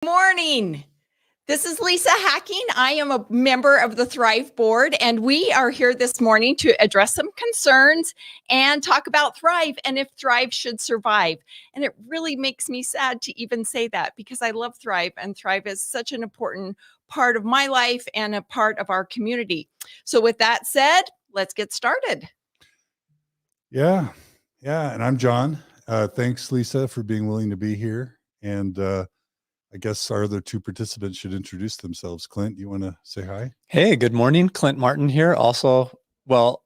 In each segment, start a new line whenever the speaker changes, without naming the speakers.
Morning. This is Lisa Hacking. I am a member of the Thrive Board, and we are here this morning to address some concerns and talk about Thrive and if Thrive should survive. And it really makes me sad to even say that because I love Thrive, and Thrive is such an important part of my life and a part of our community. So with that said, let's get started.
Yeah. And I'm John. Thanks, Lisa, for being willing to be here. And I guess our other two participants should introduce themselves. Clint, you want to say hi?
Hey, good morning. Clint Martin here. Also, we'll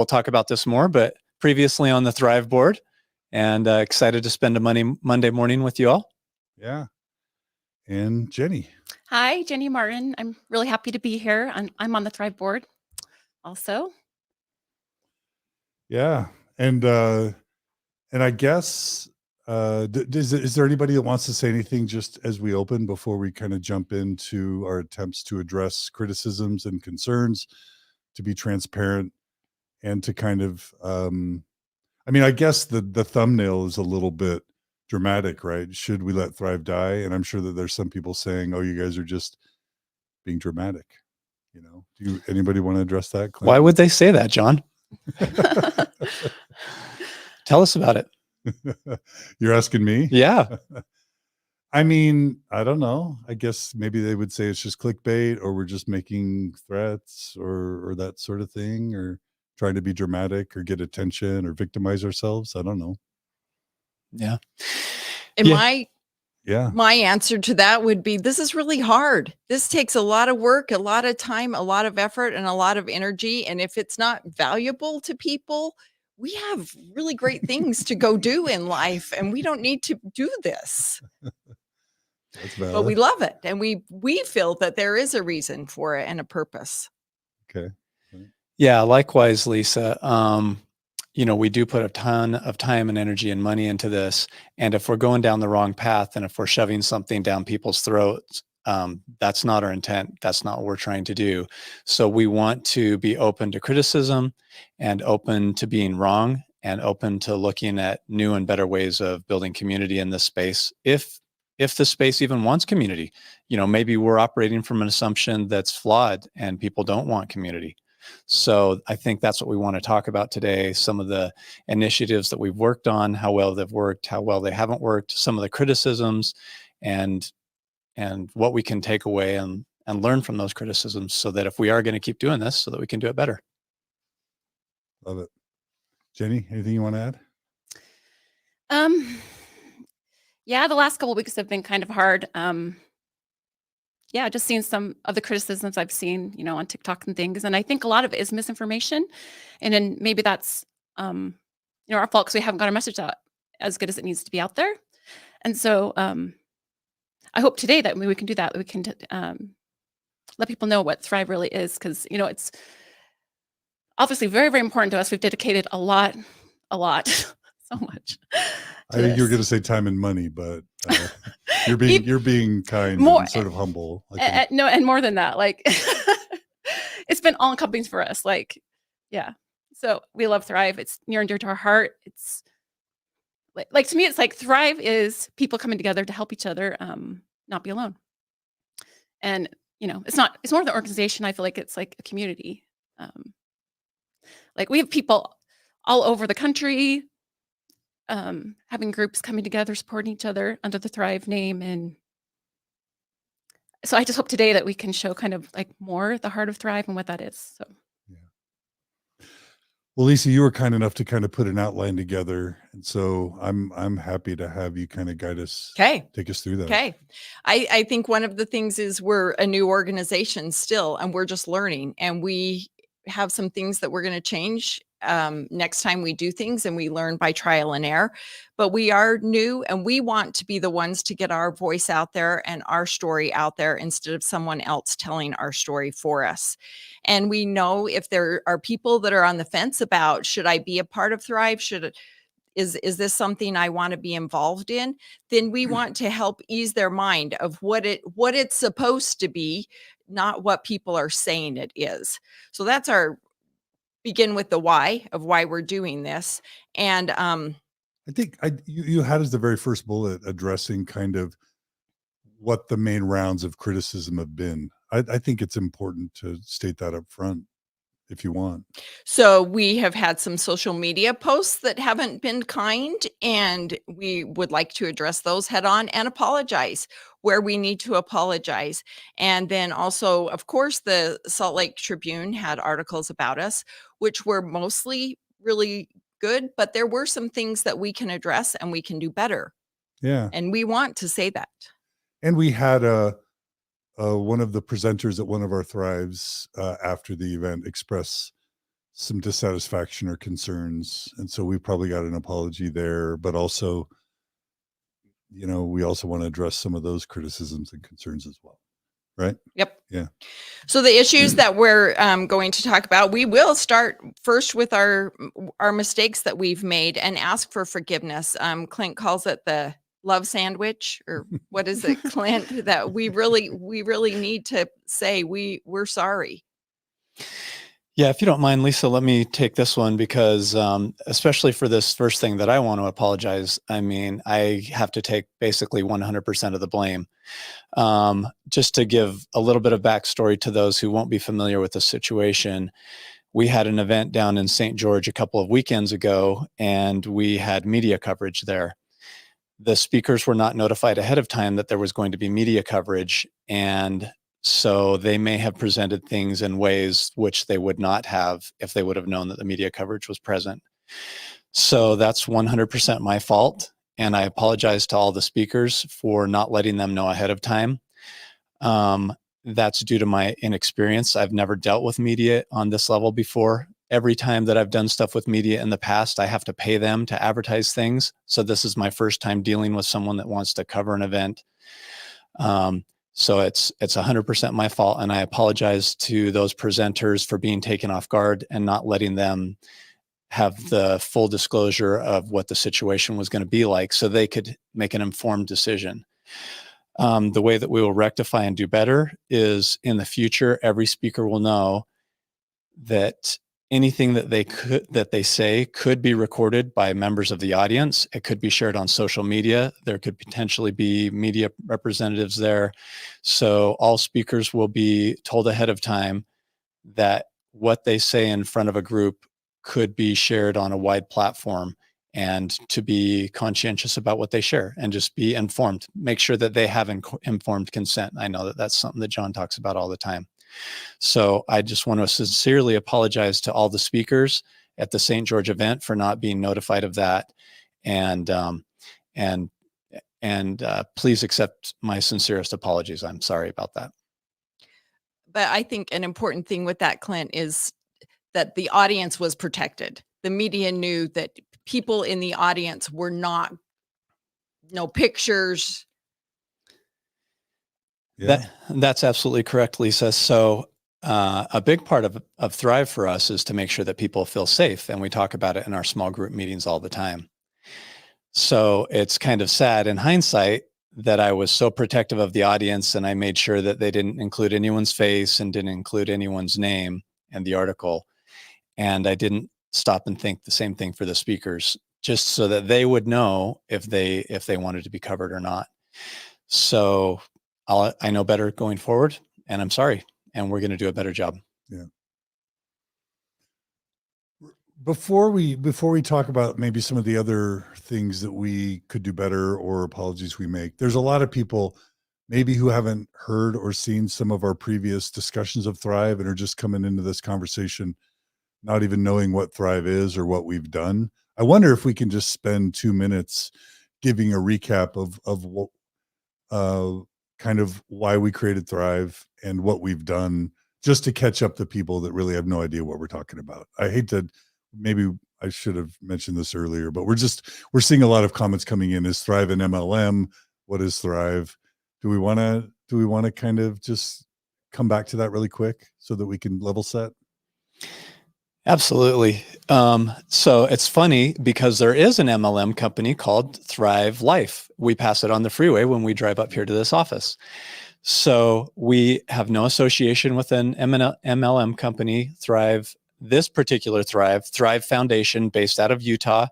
talk about this more, but previously on the Thrive Board, and excited to spend a Monday morning with you all.
Yeah. And Jenny.
Hi, Jenny Martin. I'm really happy to be here. I'm on the Thrive Board also.
Yeah. And I guess, is there anybody that wants to say anything just as we open before we kind of jump into our attempts to address criticisms and concerns, to be transparent and to kind of, I guess the thumbnail is a little bit dramatic, right? Should we let Thrive die? And I'm sure that there's some people saying, oh, you guys are just being dramatic. Anybody want to address that, Clint?
Why would they say that, John? Tell us about it.
You're asking me?
Yeah.
I don't know. I guess maybe they would say it's just clickbait, or we're just making threats or that sort of thing, or trying to be dramatic or get attention or victimize ourselves. I don't know.
Yeah.
And my answer to that would be, this is really hard. This takes a lot of work, a lot of time, a lot of effort, and a lot of energy. And if it's not valuable to people, we have really great things to go do in life, and we don't need to do this.
That's valid.
But we love it, and we feel that there is a reason for it and a purpose.
Okay.
Yeah, likewise, Lisa. We do put a ton of time and energy and money into this. And if we're going down the wrong path, and if we're shoving something down people's throats, that's not our intent. That's not what we're trying to do. So we want to be open to criticism and open to being wrong and open to looking at new and better ways of building community in this space. If the space even wants community, maybe we're operating from an assumption that's flawed and people don't want community. So I think that's what we want to talk about today. Some of the initiatives that we've worked on, how well they've worked, how well they haven't worked, some of the criticisms, and what we can take away and learn from those criticisms, so that if we are going to keep doing this, so that we can do it better.
Love it. Jenny, anything you want to add?
Yeah, the last couple of weeks have been kind of hard. Just seeing some of the criticisms I've seen, on TikTok and things. And I think a lot of it is misinformation. And then maybe that's, our fault, because we haven't got our message out as good as it needs to be out there. And so I hope today that we can do that. We can let people know what Thrive really is, because, it's obviously very, very important to us. We've dedicated a lot, so much.
I think you were going to say time and money, but you're being kind and sort of humble.
No, and more than that, it's been all encompassing for us. So we love Thrive. It's near and dear to our heart. It's like to me, it's like Thrive is people coming together to help each other, not be alone. And it's more of the organization. I feel like it's like a community. We have people all over the country, having groups coming together, supporting each other under the Thrive name. And so I just hope today that we can show kind of more the heart of Thrive and what that is. So,
yeah. Well, Lisa, you were kind enough to kind of put an outline together. And so I'm happy to have you kind of guide us.
Okay.
Take us through that.
Okay. I think one of the things is we're a new organization still, and we're just learning, and we have some things that we're going to change next time we do things, and we learn by trial and error. But we are new, and we want to be the ones to get our voice out there and our story out there instead of someone else telling our story for us. And we know if there are people that are on the fence about, should I be a part of Thrive? Is this something I want to be involved in? Then we want to help ease their mind of what it's supposed to be, not what people are saying it is. So that's our begin with the why of why we're doing this. And
I think you had as the very first bullet addressing kind of what the main rounds of criticism have been. I think it's important to state that up front if you want.
So we have had some social media posts that haven't been kind, and we would like to address those head on and apologize where we need to apologize. And then also, of course, the Salt Lake Tribune had articles about us, which were mostly really good, but there were some things that we can address and we can do better.
Yeah.
And we want to say that.
And we had one of the presenters at one of our Thrives after the event express some dissatisfaction or concerns. And so we probably got an apology there, but also, we also want to address some of those criticisms and concerns as well. Right?
Yep.
Yeah.
So the issues that we're going to talk about, we will start first with our mistakes that we've made and ask for forgiveness. Clint calls it the love sandwich, or what is it, Clint? That we really need to say we're sorry.
Yeah, if you don't mind, Lisa, let me take this one because especially for this first thing that I want to apologize, I mean, I have to take basically 100% of the blame. Just to give a little bit of backstory to those who won't be familiar with the situation, we had an event down in St. George a couple of weekends ago, and we had media coverage there. The speakers were not notified ahead of time that there was going to be media coverage, and so they may have presented things in ways which they would not have if they would have known that the media coverage was present. So that's 100% my fault. And I apologize to all the speakers for not letting them know ahead of time. That's due to my inexperience. I've never dealt with media on this level before. Every time that I've done stuff with media in the past, I have to pay them to advertise things. So this is my first time dealing with someone that wants to cover an event. So it's 100% my fault. And I apologize to those presenters for being taken off guard and not letting them have the full disclosure of what the situation was going to be like so they could make an informed decision. The way that we will rectify and do better is in the future, every speaker will know that anything that they say could be recorded by members of the audience. It could be shared on social media. There could potentially be media representatives there. So all speakers will be told ahead of time that what they say in front of a group could be shared on a wide platform, and to be conscientious about what they share and just be informed. Make sure that they have informed consent. I know that that's something that John talks about all the time. So I just want to sincerely apologize to all the speakers at the St. George event for not being notified of that. And please accept my sincerest apologies. I'm sorry about that.
But I think an important thing with that, Clint, is that the audience was protected. The media knew that people in the audience were not, no pictures.
Yeah.
That's absolutely correct, Lisa. So a big part of Thrive for us is to make sure that people feel safe. And we talk about it in our small group meetings all the time. So it's kind of sad in hindsight that I was so protective of the audience and I made sure that they didn't include anyone's face and didn't include anyone's name in the article. And I didn't stop and think the same thing for the speakers, just so that they would know if they wanted to be covered or not. So I know better going forward, and I'm sorry, and we're going to do a better job.
Yeah. Before we talk about maybe some of the other things that we could do better or apologies we make, there's a lot of people maybe who haven't heard or seen some of our previous discussions of Thrive and are just coming into this conversation not even knowing what Thrive is or what we've done. I wonder if we can just spend 2 minutes giving a recap of what kind of why we created Thrive and what we've done, just to catch up to people that really have no idea what we're talking about. I hate to, maybe I should have mentioned this earlier, but we're seeing a lot of comments coming in. Is Thrive an MLM? What is Thrive? Do we want to kind of just come back to that really quick so that we can level set?
Absolutely. So it's funny because there is an MLM company called Thrive Life. We pass it on the freeway when we drive up here to this office. So we have no association with an MLM company. Thrive, this particular Thrive Foundation, based out of Utah,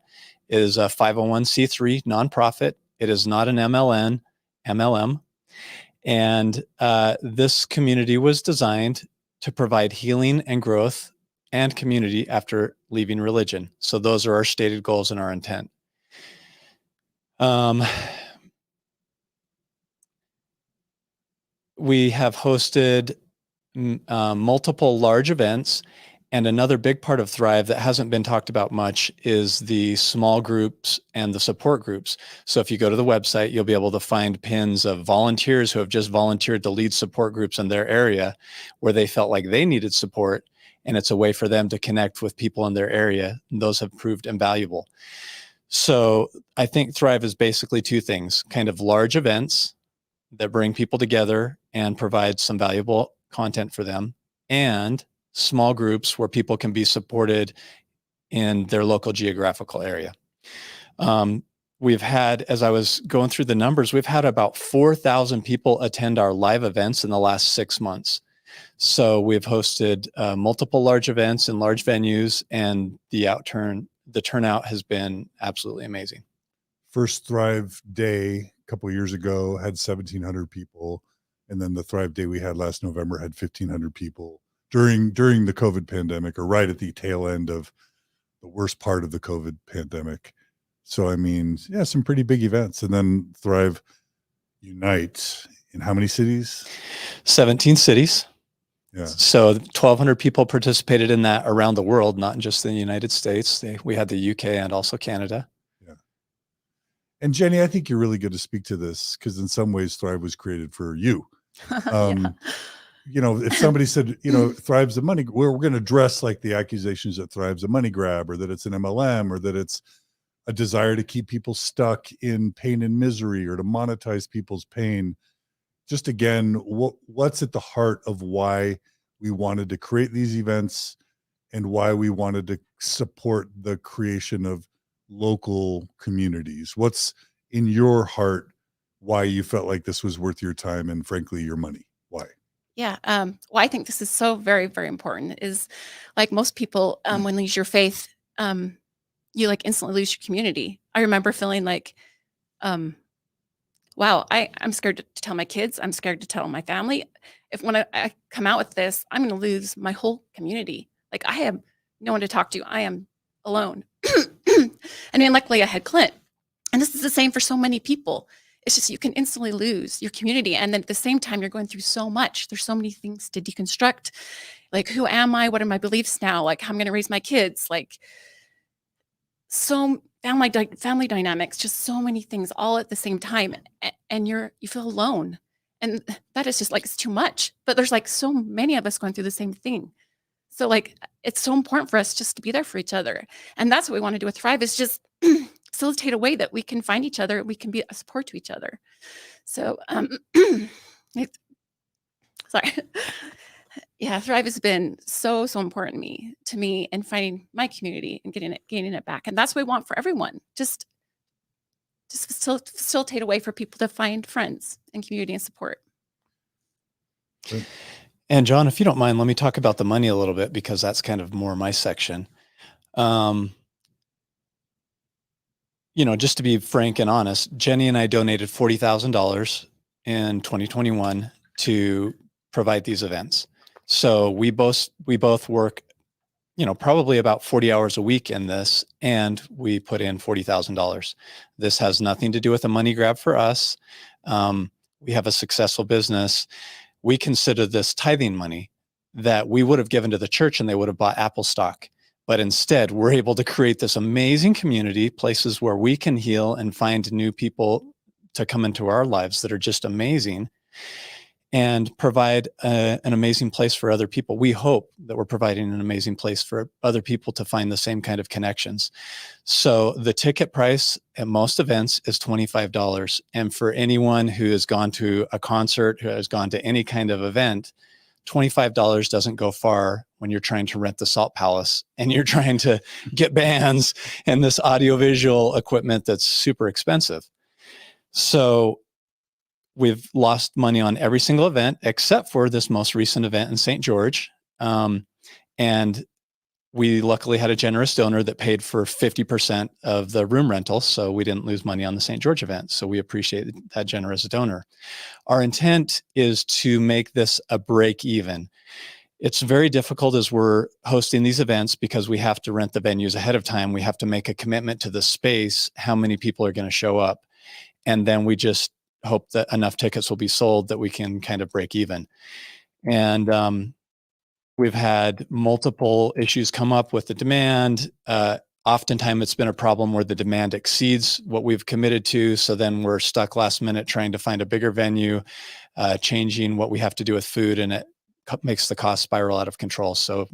is a 501c3 nonprofit. It is not an MLM. And this community was designed to provide healing and growth and community after leaving religion. So those are our stated goals and our intent. We have hosted multiple large events. And another big part of Thrive that hasn't been talked about much is the small groups and the support groups. So if you go to the website, you'll be able to find pins of volunteers who have just volunteered to lead support groups in their area where they felt like they needed support. And it's a way for them to connect with people in their area. And those have proved invaluable. So I think Thrive is basically two things, kind of large events that bring people together and provide some valuable content for them, and small groups where people can be supported in their local geographical area. We've had, as I was going through the numbers, we've had about 4,000 people attend our live events in the last 6 months. So we've hosted multiple large events in large venues, and the turnout has been absolutely amazing.
First Thrive Day a couple of years ago had 1,700 people. And then the Thrive Day we had last November had 1,500 people during the COVID pandemic, or right at the tail end of the worst part of the COVID pandemic. So, I mean, yeah, some pretty big events. And then Thrive Unite in how many cities?
17 cities.
Yeah.
So 1,200 people participated in that around the world, not just in the United States. We had the UK and also Canada.
Yeah. And Jenny, I think you're really good to speak to this because in some ways Thrive was created for you. You know, if somebody said, you know, Thrive's a money, we're going to address like the accusations that Thrive's a money grab, or that it's an MLM, or that it's a desire to keep people stuck in pain and misery, or to monetize people's pain. Just again, what's at the heart of why we wanted to create these events and why we wanted to support the creation of local communities? What's in your heart why you felt like this was worth your time and frankly your money? Why?
Yeah. Well, I think this is so very, very important. Is like most people, when lose your faith, you like instantly lose your community. I remember feeling like, wow, I'm scared to tell my kids. I'm scared to tell my family. When I come out with this, I'm going to lose my whole community. Like I have no one to talk to. I am alone. And then luckily I had Clint. And this is the same for so many people. It's just you can instantly lose your community. And then at the same time, you're going through so much. There's so many things to deconstruct. Like, who am I? What are my beliefs now? Like, how I'm going to raise my kids? Like, so family dynamics, just so many things all at the same time. And you feel alone. And that is just like, it's too much. But there's like so many of us going through the same thing. So like, it's so important for us just to be there for each other. And that's what we want to do with Thrive, is just facilitate a way that we can find each other. We can be a support to each other. So, sorry. Yeah, Thrive has been so important to me in finding my community and gaining it back. And that's what we want for everyone. Just facilitate a way for people to find friends and community and support.
Good.
And John, if you don't mind, let me talk about the money a little bit, because that's kind of more my section. You know, just to be frank and honest, Jenny and I donated $40,000 in 2021 to provide these events. So we both work, you know, probably about 40 hours a week in this, and we put in $40,000. This has nothing to do with a money grab for us. We have a successful business. We consider this tithing money that we would have given to the church and they would have bought Apple stock. But instead, we're able to create this amazing community, places where we can heal and find new people to come into our lives that are just amazing, and provide an amazing place for other people. We hope that we're providing an amazing place for other people to find the same kind of connections. So the ticket price at most events is $25. And for anyone who has gone to a concert, who has gone to any kind of event, $25 doesn't go far when you're trying to rent the Salt Palace and you're trying to get bands and this audiovisual equipment that's super expensive. So we've lost money on every single event except for this most recent event in St. George. And we luckily had a generous donor that paid for 50% of the room rental, so we didn't lose money on the St. George event. So we appreciate that generous donor. Our intent is to make this a break even. It's very difficult as we're hosting these events because we have to rent the venues ahead of time. We have to make a commitment to the space, how many people are going to show up. And then we just hope that enough tickets will be sold that we can kind of break even. And we've had multiple issues come up with the demand. Oftentimes it's been a problem where the demand exceeds what we've committed to. So then we're stuck last minute trying to find a bigger venue, changing what we have to do with food, and it makes the cost spiral out of control. So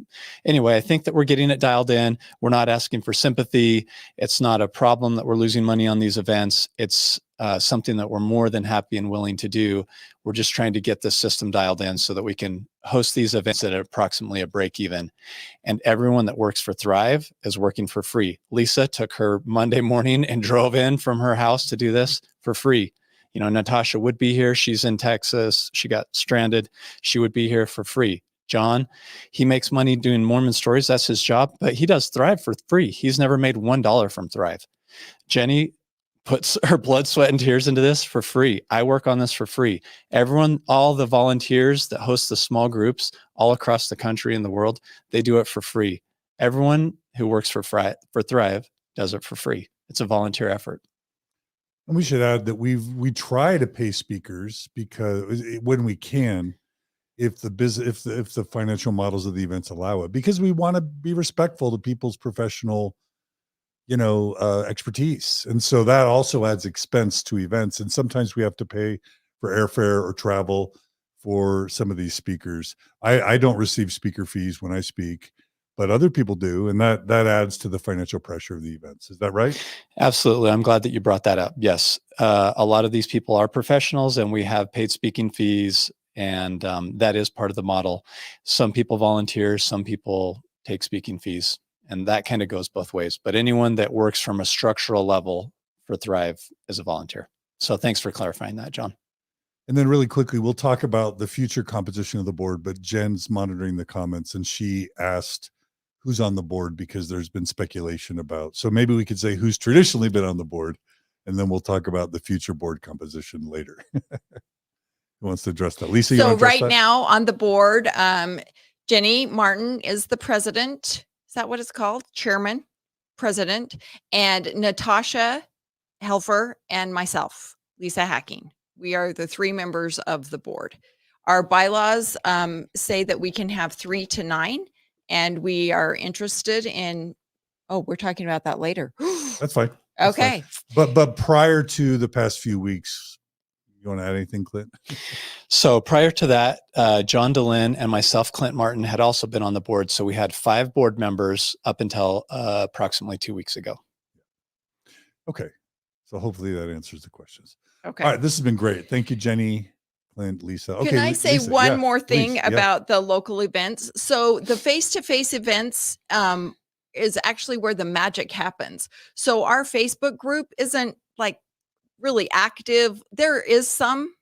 anyway, I think that we're getting it dialed in. We're not asking for sympathy. It's not a problem that we're losing money on these events. It's something that we're more than happy and willing to do. We're just trying to get the system dialed in so that we can host these events at approximately a break even. And everyone that works for Thrive is working for free. Lisa took her Monday morning and drove in from her house to do this for free. You know, Natasha would be here. She's in Texas. She got stranded. She would be here for free. John, he makes money doing Mormon Stories. That's his job, but he does Thrive for free. He's never made $1 from Thrive. Jenny puts her blood, sweat, and tears into this for free. I work on this for free. Everyone, all the volunteers that host the small groups all across the country and the world, they do it for free. Everyone who works for Thrive does it for free. It's a volunteer effort.
And we should add that we try to pay speakers because when we can, if the financial models of the events allow it, because we want to be respectful to people's professional, expertise. And so that also adds expense to events. And sometimes we have to pay for airfare or travel for some of these speakers. I don't receive speaker fees when I speak, but other people do. And that adds to the financial pressure of the events. Is that right?
Absolutely. I'm glad that you brought that up. Yes. A lot of these people are professionals and we have paid speaking fees, and that is part of the model. Some people volunteer, some people take speaking fees, and that kind of goes both ways. But anyone that works from a structural level for Thrive is a volunteer. So thanks for clarifying that, John.
And then really quickly, we'll talk about the future composition of the board, but Jen's monitoring the comments and she asked who's on the board because there's been speculation about. So maybe we could say who's traditionally been on the board, and then we'll talk about the future board composition later. Who wants to address that? Lisa, you
So
want to address
right
that?
now on the board, Jenny Martin is the president. Is that what it's called? Chairman, president, and Natasha Helfer and myself, Lisa Hacking. We are the three members of the board. Our bylaws say that we can have 3 to 9, and we are interested in, we're talking about that later.
That's fine. That's
Okay.
fine. But prior to the past few weeks, you want to add anything, Clint?
So prior to that, John DeLynn and myself, Clint Martin, had also been on the board. So we had 5 board members up until approximately 2 weeks ago.
Okay. So hopefully that answers the questions.
Okay.
All right. This has been great. Thank you, Jenny, Clint, Lisa. Okay.
Can I say
Lisa,
one
yeah,
more thing
please, yeah.
about the local events? So the face-to-face events is actually where the magic happens. So our Facebook group isn't like really active. There is some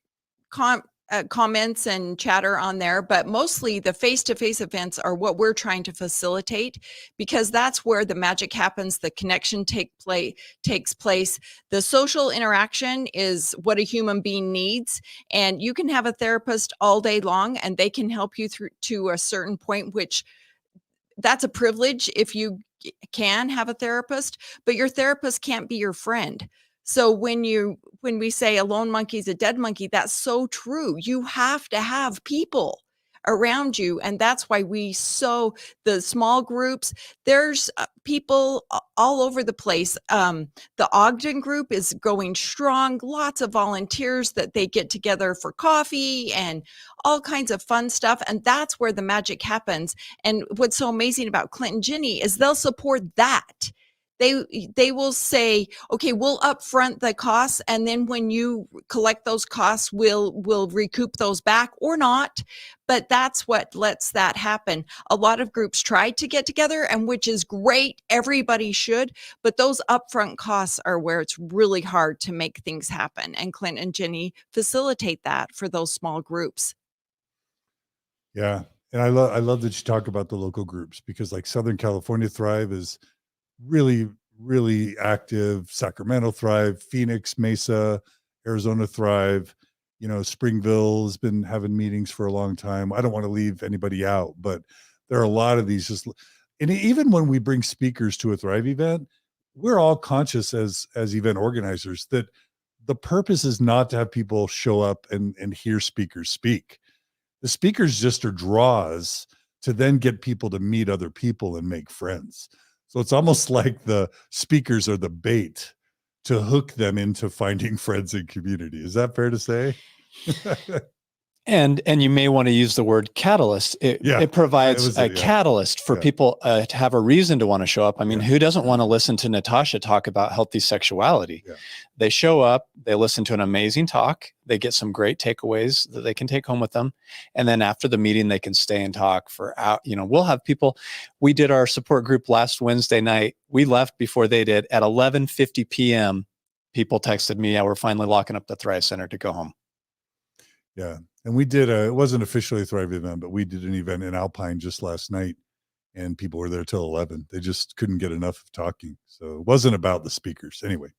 comments and chatter on there, but mostly the face-to-face events are what we're trying to facilitate, because that's where the magic happens. The connection takes place. The social interaction is what a human being needs, and you can have a therapist all day long and they can help you through to a certain point, which that's a privilege if you can have a therapist, but your therapist can't be your friend. So when we say a lone monkey is a dead monkey, that's so true. You have to have people around you. And that's why the small groups, there's people all over the place. The Ogden group is going strong, lots of volunteers that they get together for coffee and all kinds of fun stuff. And that's where the magic happens. And what's so amazing about Clint and Jenny is they'll support that. They will say, okay, we'll upfront the costs, and then when you collect those costs, we'll recoup those back or not. But that's what lets that happen. A lot of groups try to get together, and which is great. Everybody should, but those upfront costs are where it's really hard to make things happen. And Clint and Jenny facilitate that for those small groups.
Yeah. And I love that you talk about the local groups, because like Southern California Thrive is really, really active. Sacramento Thrive, Phoenix, Mesa, Arizona Thrive, Springville has been having meetings for a long time. I don't want to leave anybody out, but there are a lot of these and even when we bring speakers to a Thrive event, we're all conscious as event organizers that the purpose is not to have people show up and hear speakers speak. The speakers just are draws to then get people to meet other people and make friends. So it's almost like the speakers are the bait to hook them into finding friends and community. Is that fair to say?
And you may want to use the word catalyst. It provides a catalyst for people to have a reason to want to show up. I mean, who doesn't want to listen to Natasha talk about healthy sexuality? Yeah. They show up, they listen to an amazing talk, they get some great takeaways that they can take home with them. And then after the meeting, they can stay and talk for out. We'll have people. We did our support group last Wednesday night. We left before they did. At 11:50 p.m., people texted me, "Yeah, we're finally locking up the Thrive Center to go home."
Yeah. And we did it wasn't officially a Thrive event, but we did an event in Alpine just last night, and people were there till 11. They just couldn't get enough of talking. So it wasn't about the speakers anyway.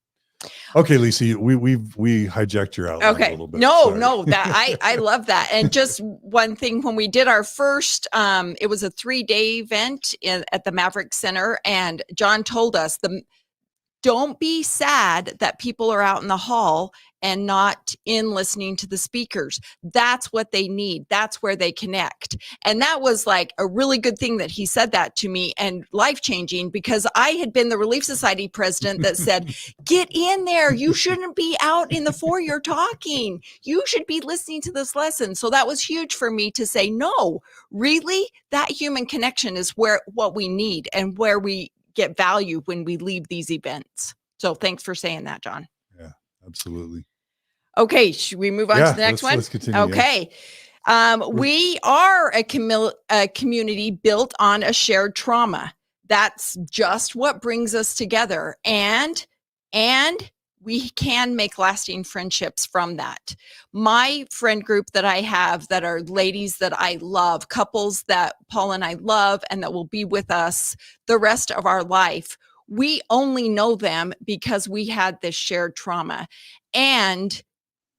Okay, Lisa, we hijacked your outline a little bit.
No, that I love that. And just one thing, when we did our first, it was a 3-day event at the Maverick Center, and John told us don't be sad that people are out in the hall and not in listening to the speakers. That's what they need. That's where they connect. And that was like a really good thing that he said that to me, and life-changing, because I had been the Relief Society president that said, get in there. You shouldn't be out in the foyer talking. You should be listening to this lesson. So that was huge for me to say, no, really, that human connection is what we need and where we get value when we leave these events. So thanks for saying that, John.
Yeah, absolutely.
Okay, should we move on to the next one?
Let's continue.
Okay. We are a community built on a shared trauma. That's just what brings us together. And we can make lasting friendships from that. My friend group that I have that are ladies that I love, couples that Paul and I love and that will be with us the rest of our life, we only know them because we had this shared trauma. And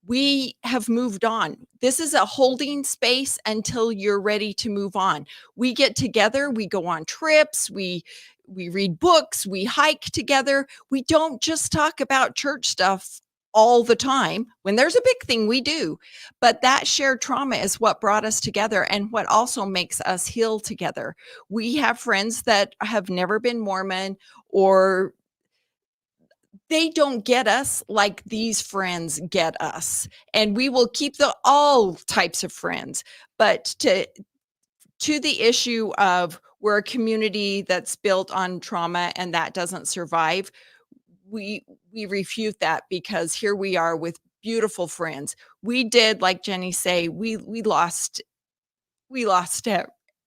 we have moved on. This is a holding space until you're ready to move on. We get together, we go on trips, we read books, we hike together. We don't just talk about church stuff all the time. When there's a big thing, we do. But that shared trauma is what brought us together and what also makes us heal together. We have friends that have never been Mormon, or they don't get us like these friends get us. And we will keep all types of friends. But to the issue of we're a community that's built on trauma and that doesn't survive, we refute that, because here we are with beautiful friends. We did, like Jenny say, we lost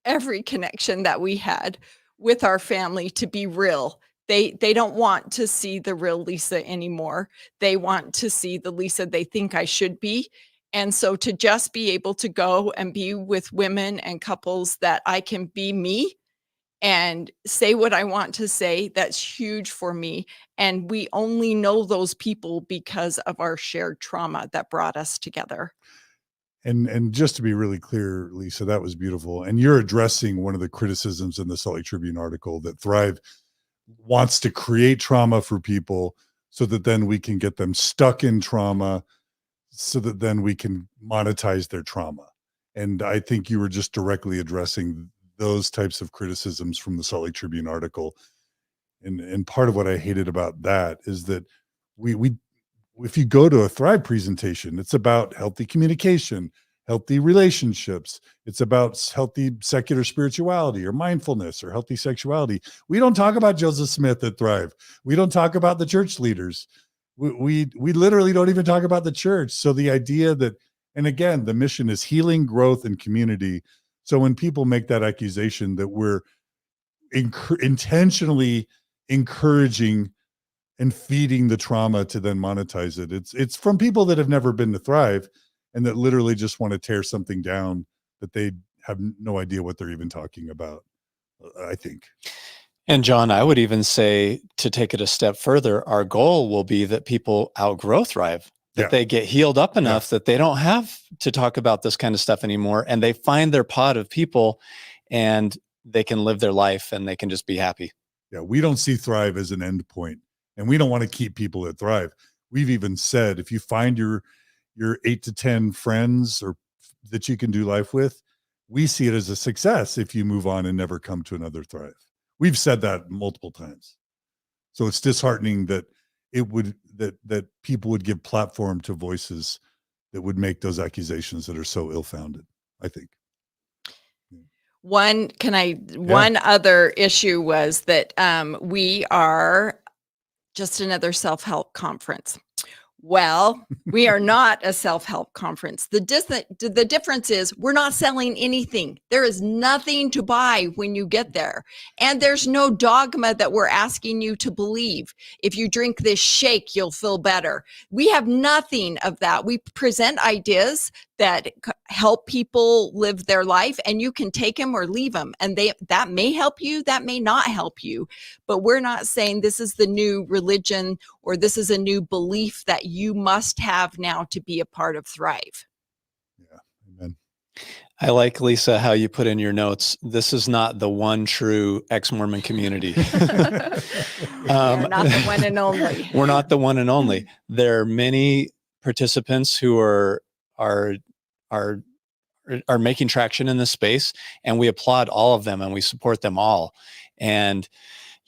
every connection that we had with our family, to be real. They don't want to see the real Lisa anymore. They want to see the Lisa they think I should be. And so to just be able to go and be with women and couples that I can be me and say what I want to say, that's huge for me. And we only know those people because of our shared trauma that brought us together.
And just to be really clear, Lisa, that was beautiful. And you're addressing one of the criticisms in the Salt Lake Tribune article, that Thrive wants to create trauma for people so that then we can get them stuck in trauma, so that then we can monetize their trauma. And I think you were just directly addressing those types of criticisms from the Salt Lake Tribune article. And part of what I hated about that is that we if you go to a Thrive presentation, it's about healthy communication, healthy relationships. It's about healthy secular spirituality or mindfulness or healthy sexuality. We don't talk about Joseph Smith at Thrive. We don't talk about the church leaders. We literally don't even talk about the church. So the idea that, and again, the mission is healing, growth, and community. So when people make that accusation that we're intentionally encouraging and feeding the trauma to then monetize it, it's from people that have never been to Thrive and that literally just want to tear something down that they have no idea what they're even talking about, I think.
And John, I would even say, to take it a step further, our goal will be that people outgrow Thrive, that they get healed up enough that they don't have to talk about this kind of stuff anymore, and they find their pod of people and they can live their life and they can just be happy.
Yeah, we don't see Thrive as an end point, and we don't want to keep people at Thrive. We've even said, if you find your 8 to 10 friends or that you can do life with, we see it as a success if you move on and never come to another Thrive. We've said that multiple times. So it's disheartening that that people would give platform to voices that would make those accusations that are so ill-founded, I think.
One other issue was that we are just another self-help conference. Well, we are not a self-help conference. The difference is we're not selling anything. There is nothing to buy when you get there. And there's no dogma that we're asking you to believe. If you drink this shake, you'll feel better. We have nothing of that. We present ideas that help people live their life, and you can take them or leave them. And that may help you, that may not help you. But we're not saying this is the new religion or this is a new belief that you must have now to be a part of Thrive.
Yeah, amen.
I like, Lisa, how you put in your notes, this is not the one true ex-Mormon community.
We're not the one and only.
We're not the one and only. There are many participants who are making traction in this space, and we applaud all of them and we support them all. And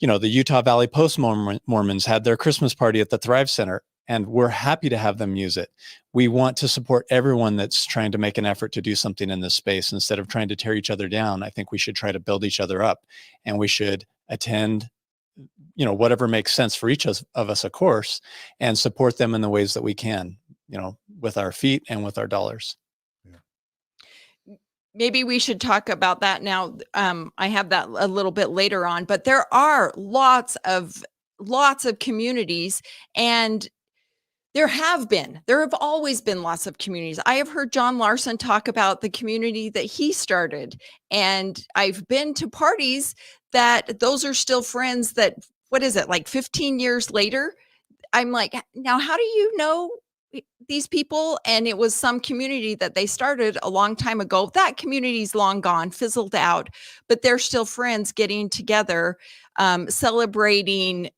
the Utah Valley post-Mormons had their Christmas party at the Thrive Center, and we're happy to have them use it. We want to support everyone that's trying to make an effort to do something in this space. Instead of trying to tear each other down, I think we should try to build each other up, and we should attend whatever makes sense for each of us, of course, and support them in the ways that we can, with our feet and with our dollars.
Maybe we should talk about that now. I have that a little bit later on, but there are lots of communities, and there have always been lots of communities. I have heard John Larson talk about the community that he started, and I've been to parties that those are still friends that, what is it, like 15 years later? I'm like, now how do you know these people? And it was some community that they started a long time ago. That community's long gone, fizzled out, but they're still friends getting together, celebrating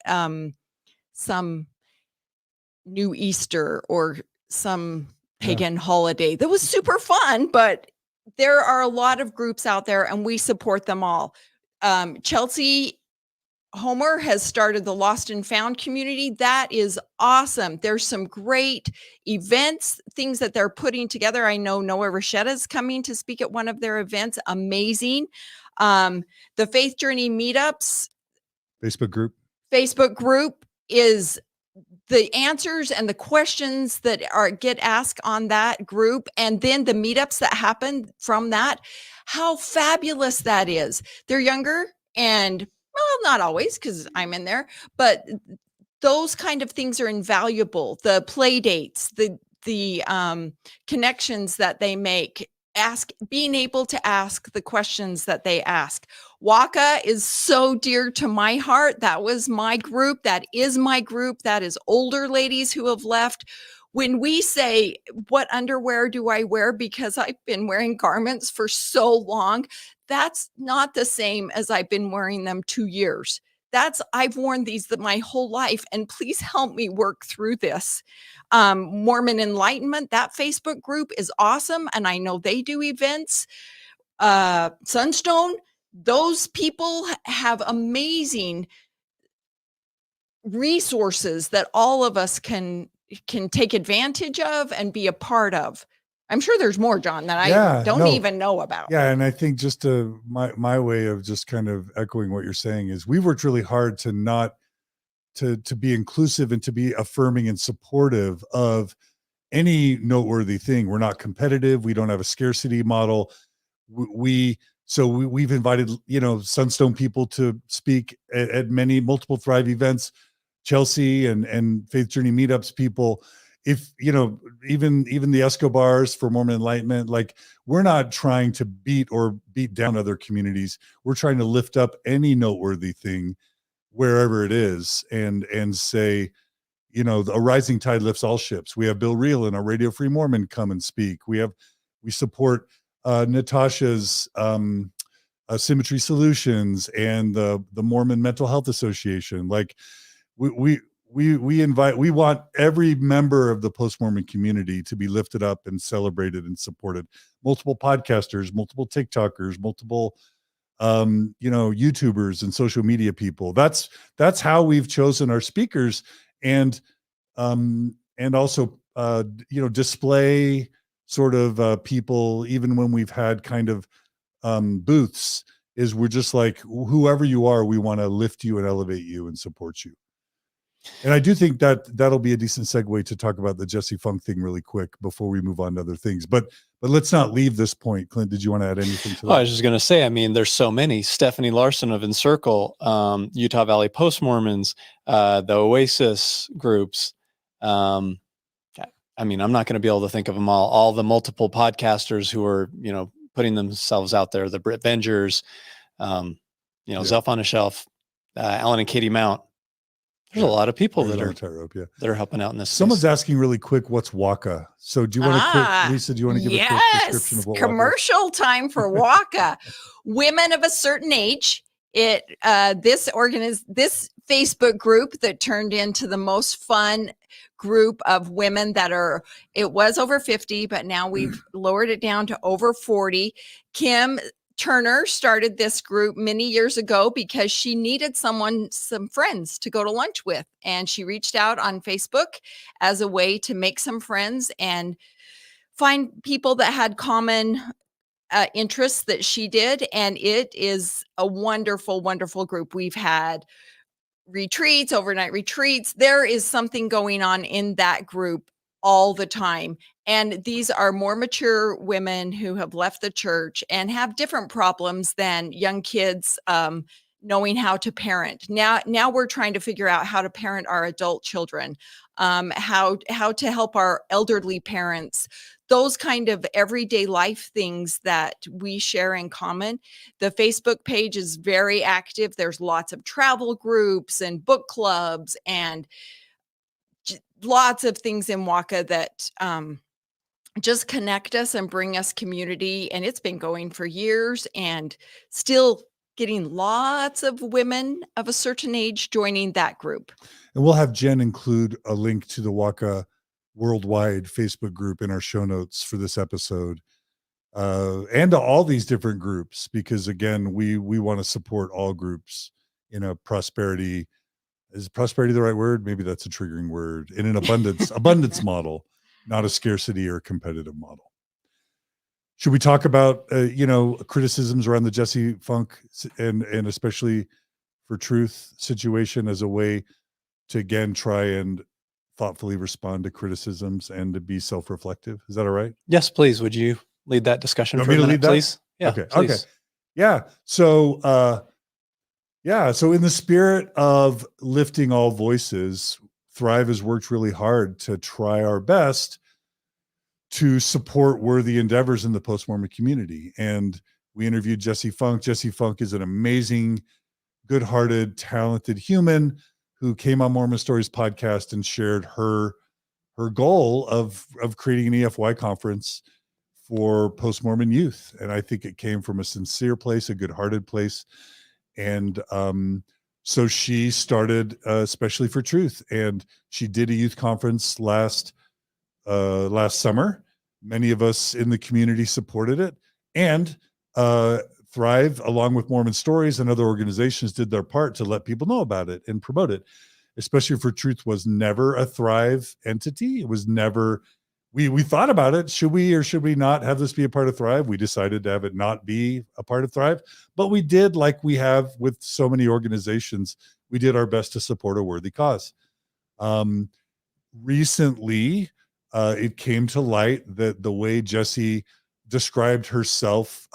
some new Easter or some pagan holiday that was super fun. But there are a lot of groups out there, and we support them all. Chelsea Homer has started the Lost and Found community. That is awesome. There's some great events, things that they're putting together. I know Noah Rashetta is coming to speak at one of their events. Amazing. The Faith Journey meetups
Facebook group
is the answers and the questions that get asked on that group, and then the meetups that happen from that. How fabulous that is. They're younger, and well, not always, because I'm in there, but those kind of things are invaluable. The play dates, the connections that they make, being able to ask the questions that they ask. Waka is so dear to my heart. That was my group. That is my group. That is older ladies who have left. When we say, what underwear do I wear? Because I've been wearing garments for so long, that's not the same as I've been wearing them 2 years. I've worn these my whole life, and please help me work through this. Mormon Enlightenment, that Facebook group is awesome, and I know they do events. Sunstone, those people have amazing resources that all of us can take advantage of and be a part of. I'm sure there's more, John, that I don't even know about.
Yeah. And I think just my way of just kind of echoing what you're saying is we worked really hard to be inclusive and to be affirming and supportive of any noteworthy thing. We're not competitive. We don't have a scarcity model. We've invited, Sunstone people to speak at multiple Thrive events, Chelsea and Faith Journey meetups people. if, even the Escobars for Mormon Enlightenment, like, we're not trying to beat down other communities. We're trying to lift up any noteworthy thing wherever it is, and say, a rising tide lifts all ships. We have Bill Reel and a Radio Free Mormon come and speak. We support Natasha's Symmetry Solutions and the Mormon Mental Health Association. Like, we want every member of the post-Mormon community to be lifted up and celebrated and supported. Multiple podcasters, multiple TikTokers, multiple YouTubers and social media people. That's how we've chosen our speakers, and also display sort of people, even when we've had kind of booths, is we're just like, whoever you are, we want to lift you and elevate you and support you. And I do think that'll be a decent segue to talk about the Jesse Funk thing really quick before we move on to other things. But let's not leave this point. Clint, did you want to add anything to that?
I was just going to say, I mean, there's so many. Stephanie Larson of Encircle, Utah Valley Post-Mormons, the Oasis groups. I mean, I'm not going to be able to think of them all the multiple podcasters who are, putting themselves out there, the Brit Vengers, Zelf on a Shelf, Alan and Katie Mount. There's a lot of people that are helping out in this.
Someone's
space.
asking really quick, what's Waka? So do you want to quick, Lisa, do you want to give a quick description of what
commercial
Waka is?
time for Waka? Women of a certain age. This Facebook group that turned into the most fun group of women it was over 50, but now we've lowered it down to over 40. Kim Turner started this group many years ago because she needed some friends to go to lunch with. And she reached out on Facebook as a way to make some friends and find people that had common interests that she did. And it is a wonderful, wonderful group. We've had retreats, overnight retreats. There is something going on in that group all the time. And these are more mature women who have left the church and have different problems than young kids knowing how to parent. Now we're trying to figure out how to parent our adult children, how to help our elderly parents, those kind of everyday life things that we share in common. The Facebook page is very active. There's lots of travel groups and book clubs and lots of things in Waka that just connect us and bring us community. And it's been going for years and still getting lots of women of a certain age joining that group.
And we'll have Jen include a link to the Waka Worldwide Facebook group in our show notes for this episode, and to all these different groups, because again, we want to support all groups in a prosperity. Is prosperity the right word? Maybe that's a triggering word. In an abundance model, not a scarcity or competitive model. Should we talk about, criticisms around the Jesse Funk and especially for Truth situation as a way to, again, try and thoughtfully respond to criticisms and to be self-reflective? Is that all right?
Yes, please. Would you lead that discussion for a minute, please? Yeah,
okay.
Please.
Okay. Yeah. So, so in the spirit of lifting all voices, Thrive has worked really hard to try our best to support worthy endeavors in the post-Mormon community. And we interviewed Jesse Funk. Jesse Funk is an amazing, good-hearted, talented human who came on Mormon Stories podcast and shared her goal of creating an EFY conference for post-Mormon youth. And I think it came from a sincere place, a good-hearted place. And so she started especially for Truth, and she did a youth conference last summer. Many of us in the community supported it, and Thrive, along with Mormon Stories and other organizations, did their part to let people know about it and promote it. Especially for Truth was never a Thrive entity. It was never. We thought about it. Should we or should we not have this be a part of Thrive? We decided to have it not be a part of Thrive, but we did, like we have with so many organizations, we did our best to support a worthy cause. Recently, it came to light that the way Jessie described herself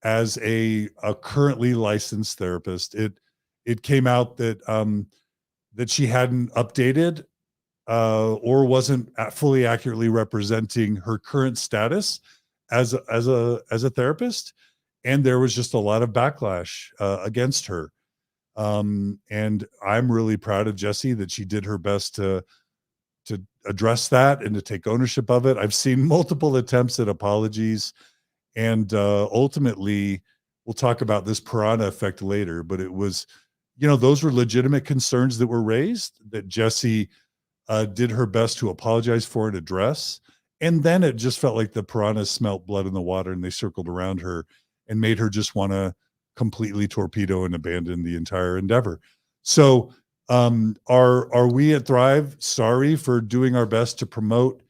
as a currently licensed therapist, it came out that that she hadn't updated or wasn't fully accurately representing her current status as a therapist, and there was just a lot of backlash against her. And I'm really proud of Jessie that she did her best to address that and to take ownership of it. I've seen multiple attempts at apologies, and ultimately, we'll talk about this piranha effect later, but it was, those were legitimate concerns that were raised that Jessie did her best to apologize for and address. And then it just felt like the piranhas smelt blood in the water, and they circled around her and made her just want to completely torpedo and abandon the entire endeavor. So are we at Thrive sorry for doing our best to promote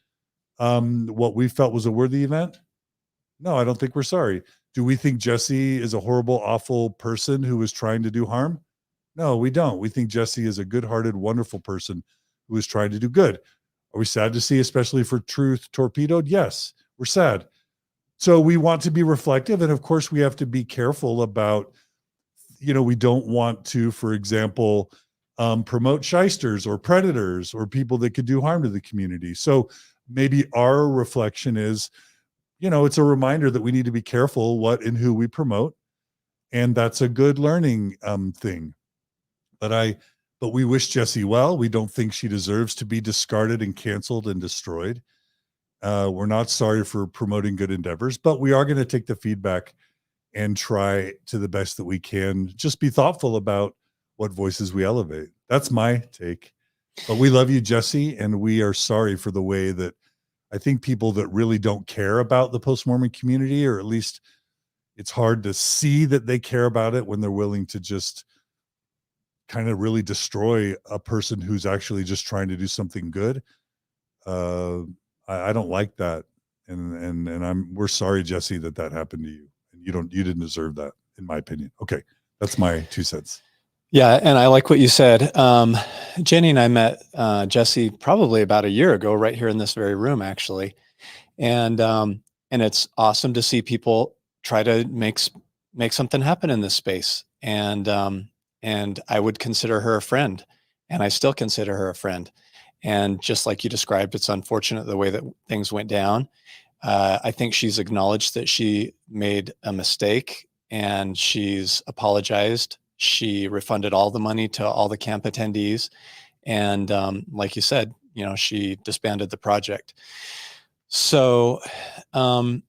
what we felt was a worthy event? No, I don't think we're sorry. Do we think Jessie is a horrible, awful person who was trying to do harm? No, we don't. We think Jessie is a good-hearted, wonderful person who is trying to do good. Are we sad to see, especially for truth, torpedoed? Yes, we're sad. So we want to be reflective. And of course, we have to be careful about, we don't want to, for example, promote shysters or predators or people that could do harm to the community. So maybe our reflection is, it's a reminder that we need to be careful what and who we promote. And that's a good learning thing. But we wish Jessie well. We don't think she deserves to be discarded and canceled and destroyed. We're not sorry for promoting good endeavors, but we are going to take the feedback and try to the best that we can. Just be thoughtful about what voices we elevate. That's my take. But we love you, Jessie, and we are sorry for the way that I think people that really don't care about the post-Mormon community, or at least it's hard to see that they care about it when they're willing to just kind of really destroy a person who's actually just trying to do something good. I don't like that. And we're sorry, Jessie, that happened to you. And you didn't deserve that, in my opinion. Okay. That's my 2 cents.
Yeah. And I like what you said. Jenny and I met Jessie probably about a year ago, right here in this very room, actually. And it's awesome to see people try to make something happen in this space. And I would consider her a friend, and I still consider her a friend. And just like you described, it's unfortunate the way that things went down. I think she's acknowledged that she made a mistake, and she's apologized. She refunded all the money to all the camp attendees. And like you said, she disbanded the project. So like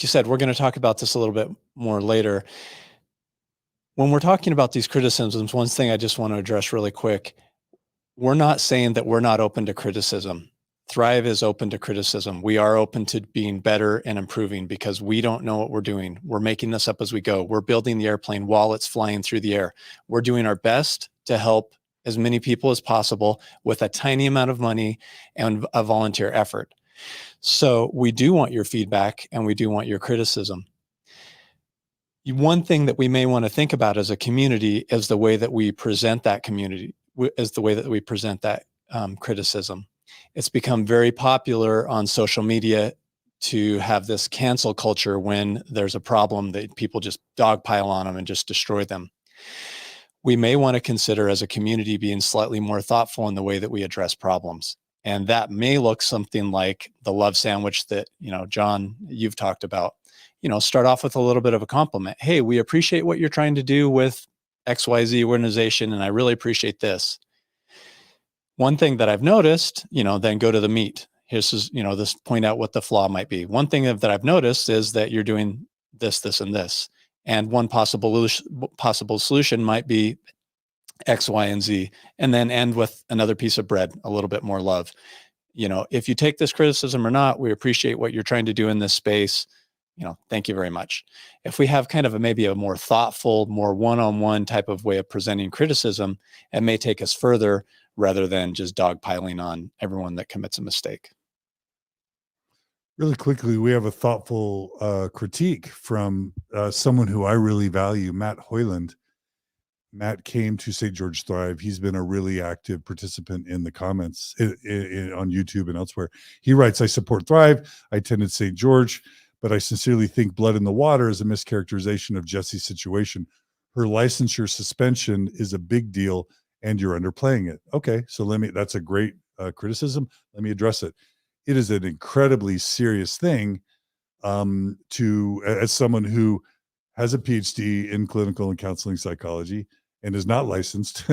you said, we're going to talk about this a little bit more later. When we're talking about these criticisms, one thing I just want to address really quick, we're not saying that we're not open to criticism. Thrive is open to criticism. We are open to being better and improving because we don't know what we're doing. We're making this up as we go. We're building the airplane while it's flying through the air. We're doing our best to help as many people as possible with a tiny amount of money and a volunteer effort. So we do want your feedback and we do want your criticism. One thing that we may want to think about as a community is the way that we present that community, is the way that we present that criticism. It's become very popular on social media to have this cancel culture when there's a problem that people just dogpile on them and just destroy them. We may want to consider as a community being slightly more thoughtful in the way that we address problems. And that may look something like the love sandwich that, John, you've talked about. Start off with a little bit of a compliment. Hey, we appreciate what you're trying to do with XYZ organization, and I really appreciate this. One thing that I've noticed, then go to the meat. Here's, this, point out what the flaw might be. One thing that I've noticed is that you're doing this, this, and this. And one possible solution might be X, Y, and Z, and then end with another piece of bread, a little bit more love. If you take this criticism or not, we appreciate what you're trying to do in this space. Thank you very much. If we have kind of maybe a more thoughtful, more one-on-one type of way of presenting criticism, it may take us further rather than just dogpiling on everyone that commits a mistake.
Really quickly, we have a thoughtful critique from someone who I really value, Matt Hoyland. Matt came to St. George Thrive. He's been a really active participant in the comments on YouTube and elsewhere. He writes, I support Thrive. I attended St. George, but I sincerely think blood in the water is a mischaracterization of Jessie's situation. Her licensure suspension is a big deal and you're underplaying it. Okay, so that's a great criticism. Let me address it. It is an incredibly serious thing as someone who has a PhD in clinical and counseling psychology and is not licensed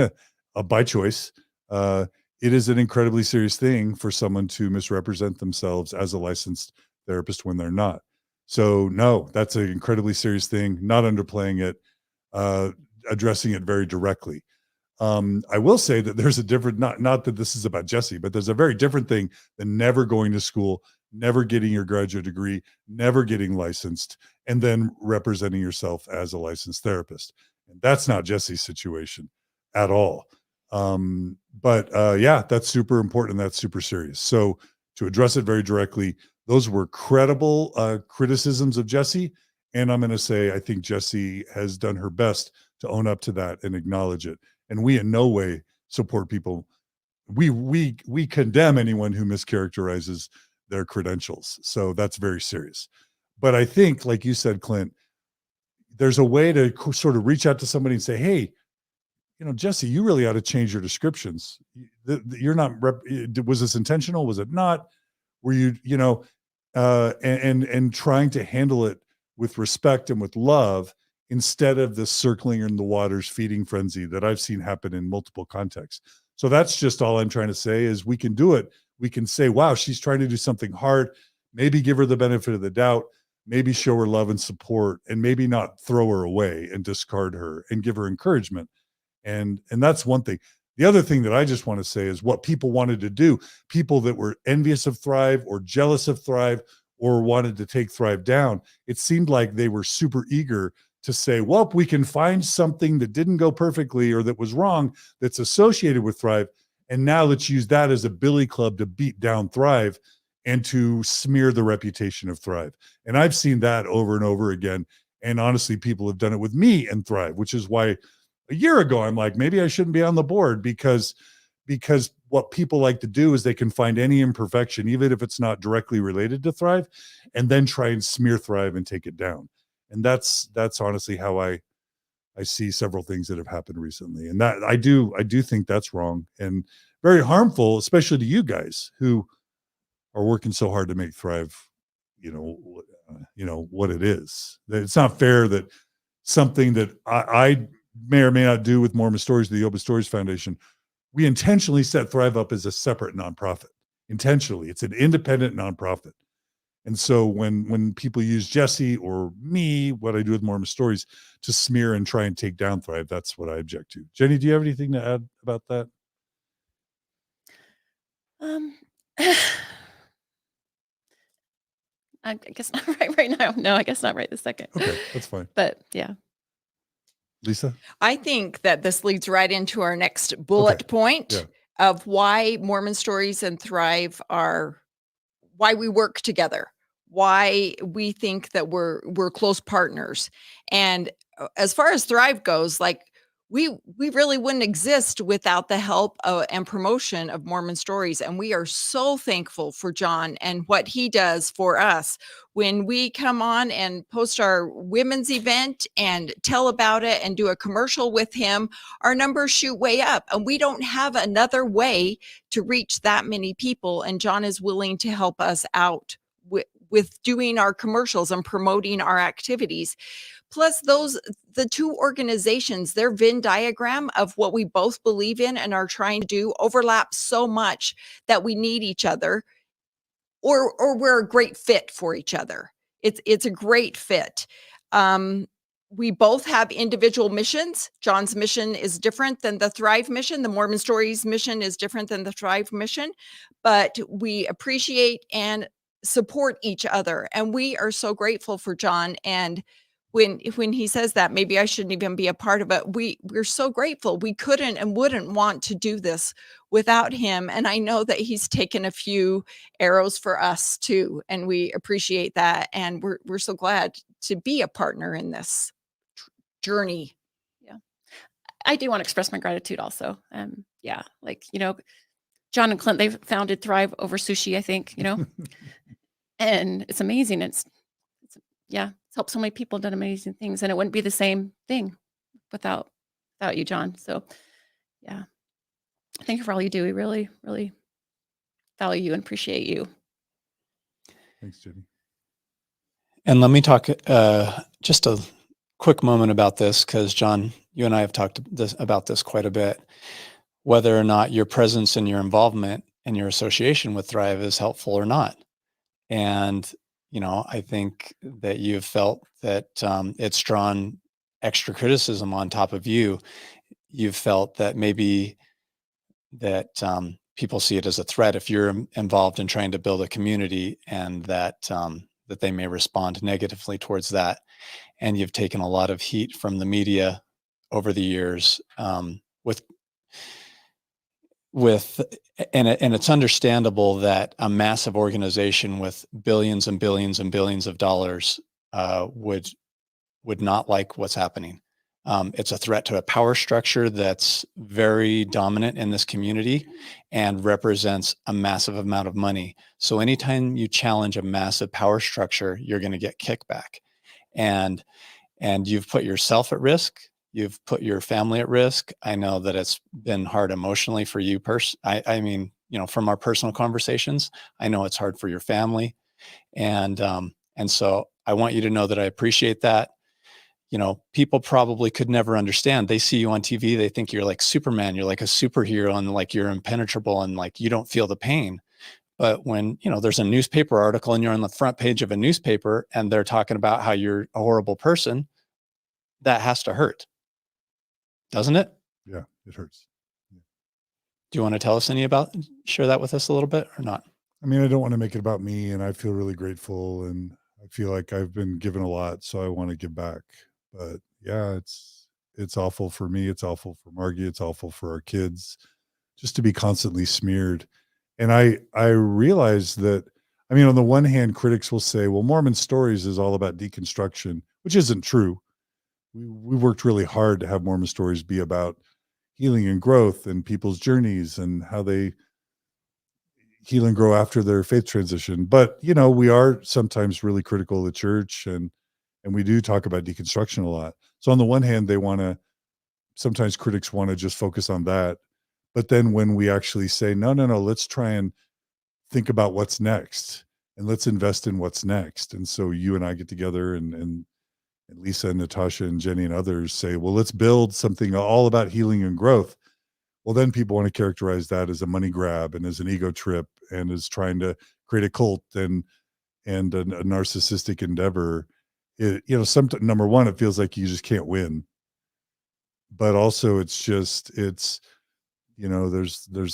by choice. It is an incredibly serious thing for someone to misrepresent themselves as a licensed therapist when they're not. So no, that's an incredibly serious thing, not underplaying it, addressing it very directly. I will say that there's a different, not that this is about Jesse, but there's a very different thing than never going to school, never getting your graduate degree, never getting licensed, and then representing yourself as a licensed therapist. And that's not Jesse's situation at all. But yeah, that's super important. That's super serious. So to address it very directly, those were credible criticisms of Jesse. And I'm going to say, I think Jesse has done her best to own up to that and acknowledge it. And we in no way support people. We condemn anyone who mischaracterizes their credentials. So that's very serious. But I think, like you said, Clint, there's a way to sort of reach out to somebody and say, hey, Jesse, you really ought to change your descriptions. You're not, was this intentional? Was it not? Were you, and trying to handle it with respect and with love instead of the circling in the waters feeding frenzy that I've seen happen in multiple contexts. So that's just all I'm trying to say is we can do it. We can say, wow, she's trying to do something hard. Maybe give her the benefit of the doubt, maybe show her love and support, and maybe not throw her away and discard her and give her encouragement. And that's one thing. The other thing that I just want to say is what people wanted to do, people that were envious of Thrive or jealous of Thrive or wanted to take Thrive down, it seemed like they were super eager to say, well, we can find something that didn't go perfectly or that was wrong that's associated with Thrive. And now let's use that as a billy club to beat down Thrive and to smear the reputation of Thrive. And I've seen that over and over again. And honestly, people have done it with me and Thrive, which is why a year ago, I'm like, maybe I shouldn't be on the board because what people like to do is they can find any imperfection, even if it's not directly related to Thrive, and then try and smear Thrive and take it down. And that's honestly how I see several things that have happened recently. And that I do think that's wrong and very harmful, especially to you guys who are working so hard to make Thrive, what it is. It's not fair that something that I may or may not do with Mormon Stories, the Open Stories Foundation, we intentionally set Thrive up as a separate nonprofit. Intentionally, it's an independent nonprofit. And so when people use Jesse or me, what I do with Mormon Stories, to smear and try and take down Thrive, that's what I object to. Jenny, do you have anything to add about that?
I guess not right now. No, I guess not right this second.
Okay, that's fine.
But yeah.
Lisa?
I think that this leads right into our next bullet point of why Mormon Stories and Thrive why we work together, why we think that we're close partners. And as far as Thrive goes, like we really wouldn't exist without the help and promotion of Mormon Stories. And we are so thankful for John and what he does for us. When we come on and post our women's event and tell about it and do a commercial with him, our numbers shoot way up. And we don't have another way to reach that many people. And John is willing to help us out with doing our commercials and promoting our activities. Plus the two organizations, their Venn diagram of what we both believe in and are trying to do overlaps so much that we need each other or we're a great fit for each other. It's a great fit. We both have individual missions. John's mission is different than the Thrive mission. The Mormon Stories mission is different than the Thrive mission, but we appreciate and support each other. And we are so grateful for John. And when he says that, maybe I shouldn't even be a part of it. We're so grateful. We couldn't and wouldn't want to do this without him. And I know that he's taken a few arrows for us too. And we appreciate that. And we're so glad to be a partner in this journey.
Yeah. I do want to express my gratitude also. John and Clint, they've founded Thrive over sushi, I think, and it's amazing. It's helped so many people, done amazing things, and it wouldn't be the same thing without you, John. So yeah, Thank you for all you do. We really, really value you and appreciate you.
Thanks, Jenny.
And let me talk just a quick moment about this, because John, you and I have talked about this quite a bit, whether or not your presence and your involvement and your association with Thrive is helpful or not. And, I think that you've felt that it's drawn extra criticism on top of you. You've felt that maybe that people see it as a threat if you're involved in trying to build a community, and that that they may respond negatively towards that. And you've taken a lot of heat from the media over the years, and it's understandable that a massive organization with billions and billions and billions of dollars would not like what's happening. It's a threat to a power structure that's very dominant in this community and represents a massive amount of money. So anytime you challenge a massive power structure, you're going to get kickback. And you've put yourself at risk. You've put your family at risk. I know that it's been hard emotionally for you. I mean, from our personal conversations, I know it's hard for your family. And so I want you to know that I appreciate that. People probably could never understand. They see you on TV. They think you're like Superman. You're like a superhero, and like you're impenetrable, and like you don't feel the pain. But when, there's a newspaper article and you're on the front page of a newspaper and they're talking about how you're a horrible person, that has to hurt, doesn't it?
Yeah, it hurts. Yeah.
Do you want to share that with us a little bit or not?
I mean, I don't want to make it about me, and I feel really grateful, and I feel like I've been given a lot, so I want to give back. But yeah, it's awful for me. It's awful for Margie. It's awful for our kids, just to be constantly smeared. And I realize that, I mean, on the one hand, critics will say, well, Mormon Stories is all about deconstruction, which isn't true. We worked really hard to have Mormon Stories be about healing and growth and people's journeys and how they heal and grow after their faith transition. But, we are sometimes really critical of the church, and we do talk about deconstruction a lot. So on the one hand, sometimes critics want to just focus on that. But then when we actually say, no, let's try and think about what's next, and let's invest in what's next. And so you and I get together, and Lisa and Natasha and Jenny and others say, well, let's build something all about healing and growth. Well, then people want to characterize that as a money grab and as an ego trip and as trying to create a cult and a narcissistic endeavor. Number one, it feels like you just can't win. But also there's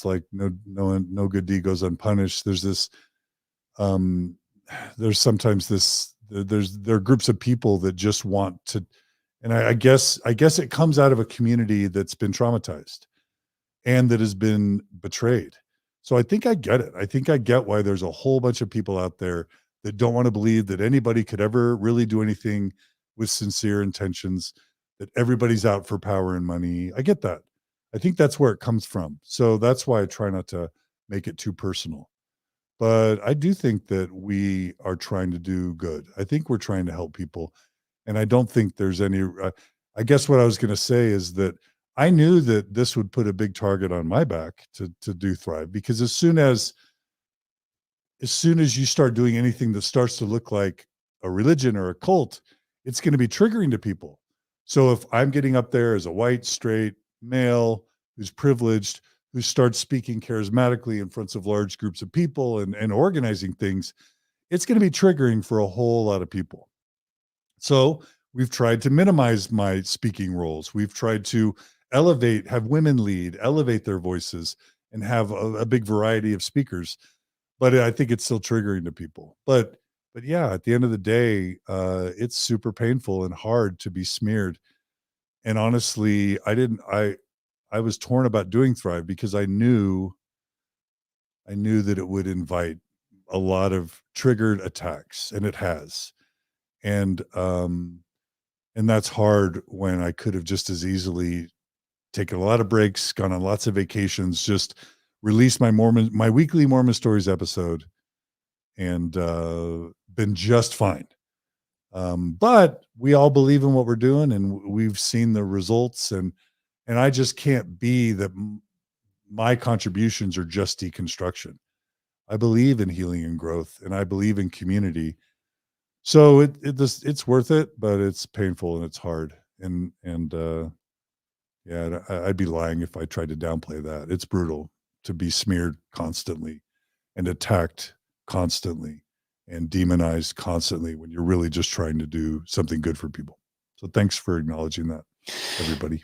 like no good deed goes unpunished. There's sometimes there are groups of people that just want to, and I guess it comes out of a community that's been traumatized and that has been betrayed. So I think I get it. I think I get why there's a whole bunch of people out there that don't want to believe that anybody could ever really do anything with sincere intentions, that everybody's out for power and money. I get that. I think that's where it comes from. So that's why I try not to make it too personal. But I do think that we are trying to do good. I think we're trying to help people. And I don't think there's any, I guess what I was going to say is that I knew that this would put a big target on my back to do Thrive, because as soon as you start doing anything that starts to look like a religion or a cult, it's going to be triggering to people. So if I'm getting up there as a white, straight male who's privileged, who starts speaking charismatically in front of large groups of people and organizing things, it's going to be triggering for a whole lot of people. So we've tried to minimize my speaking roles. We've tried to have women lead, elevate their voices, and have a big variety of speakers. But I think it's still triggering to people. But yeah, at the end of the day, it's super painful and hard to be smeared. And honestly, I was torn about doing Thrive because I knew that it would invite a lot of triggered attacks, and it has. And that's hard when I could have just as easily taken a lot of breaks, gone on lots of vacations, just released my weekly Mormon Stories episode, and been just fine. But we all believe in what we're doing, and we've seen the results, and I just can't be that my contributions are just deconstruction. I believe in healing and growth, and I believe in community. So it's worth it, but it's painful and it's hard. Yeah, I'd be lying if I tried to downplay that. It's brutal to be smeared constantly and attacked constantly and demonized constantly when you're really just trying to do something good for people. So thanks for acknowledging that, everybody.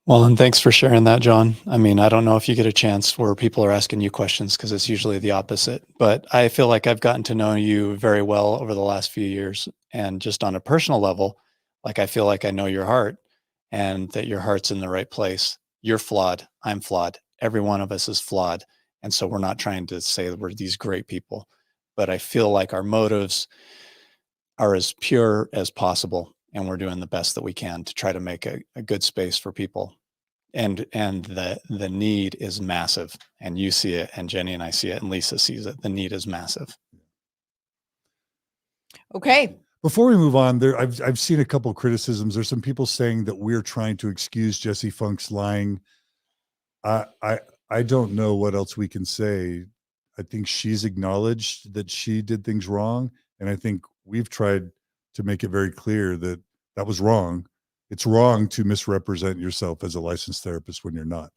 Well, and thanks for sharing that, John. I mean, I don't know if you get a chance where people are asking you questions, because it's usually the opposite, but I feel like I've gotten to know you very well over the last few years. And just on a personal level, like, I feel like I know your heart and that your heart's in the right place. You're flawed. I'm flawed. Every one of us is flawed. And so we're not trying to say that we're these great people, but I feel like our motives are as pure as possible. And we're doing the best that we can to try to make a good space for people. And the need is massive, and you see it, and Jenny and I see it, and Lisa sees it. The need is massive.
Okay.
Before we move on, I've seen a couple criticisms. There's some people saying that we're trying to excuse Jesse Funk's lying. I don't know what else we can say. I think she's acknowledged that she did things wrong, and I think we've tried to make it very clear that that was wrong. It's wrong to misrepresent yourself as a licensed therapist when you're not.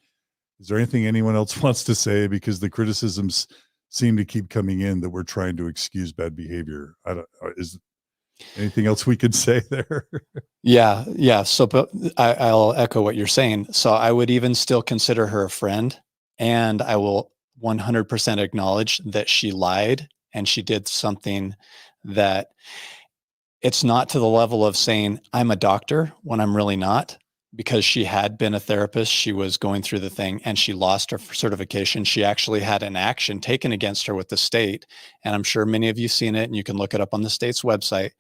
Is there anything anyone else wants to say? Because the criticisms seem to keep coming in that we're trying to excuse bad behavior. Is anything else we could say there?
Yeah. So, but I'll echo what you're saying. So I would even still consider her a friend, and I will 100% acknowledge that she lied and she did something that it's not to the level of saying I'm a doctor when I'm really not, because she had been a therapist. She was going through the thing and she lost her certification. She actually had an action taken against her with the state. And I'm sure many of you seen it, and you can look it up on the state's website.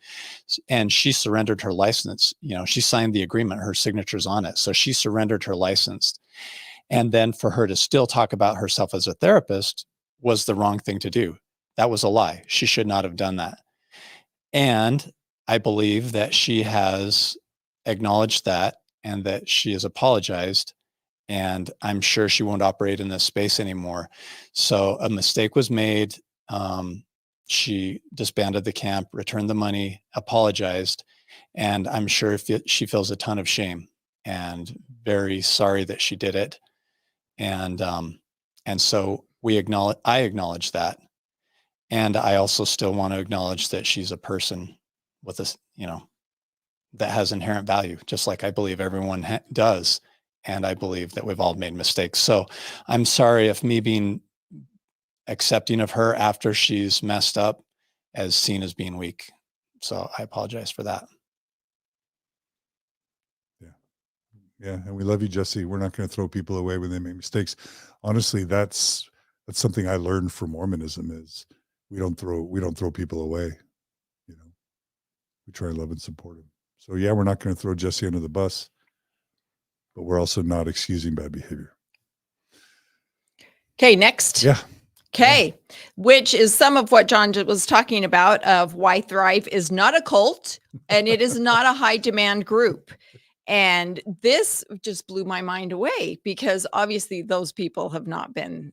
And she surrendered her license. She signed the agreement, her signature's on it. So she surrendered her license. And then for her to still talk about herself as a therapist was the wrong thing to do. That was a lie. She should not have done that. And I believe that she has acknowledged that, and that she has apologized, and I'm sure she won't operate in this space anymore. So a mistake was made. She disbanded the camp, returned the money, apologized, and I'm sure she feels a ton of shame and very sorry that she did it. And so I acknowledge that. And I also still want to acknowledge that she's a person with this, that has inherent value, just like I believe everyone does. And I believe that we've all made mistakes. So I'm sorry if me being accepting of her after she's messed up is seen as being weak. So I apologize for that.
Yeah. And we love you, Jesse. We're not going to throw people away when they make mistakes. Honestly, that's something I learned from Mormonism is we don't throw people away. We try to love and support them. So yeah, we're not going to throw Jesse under the bus, but we're also not excusing bad behavior.
Okay, next.
Yeah.
Okay, which is some of what John was talking about of why Thrive is not a cult and it is not a high demand group. And this just blew my mind away, because obviously those people have not been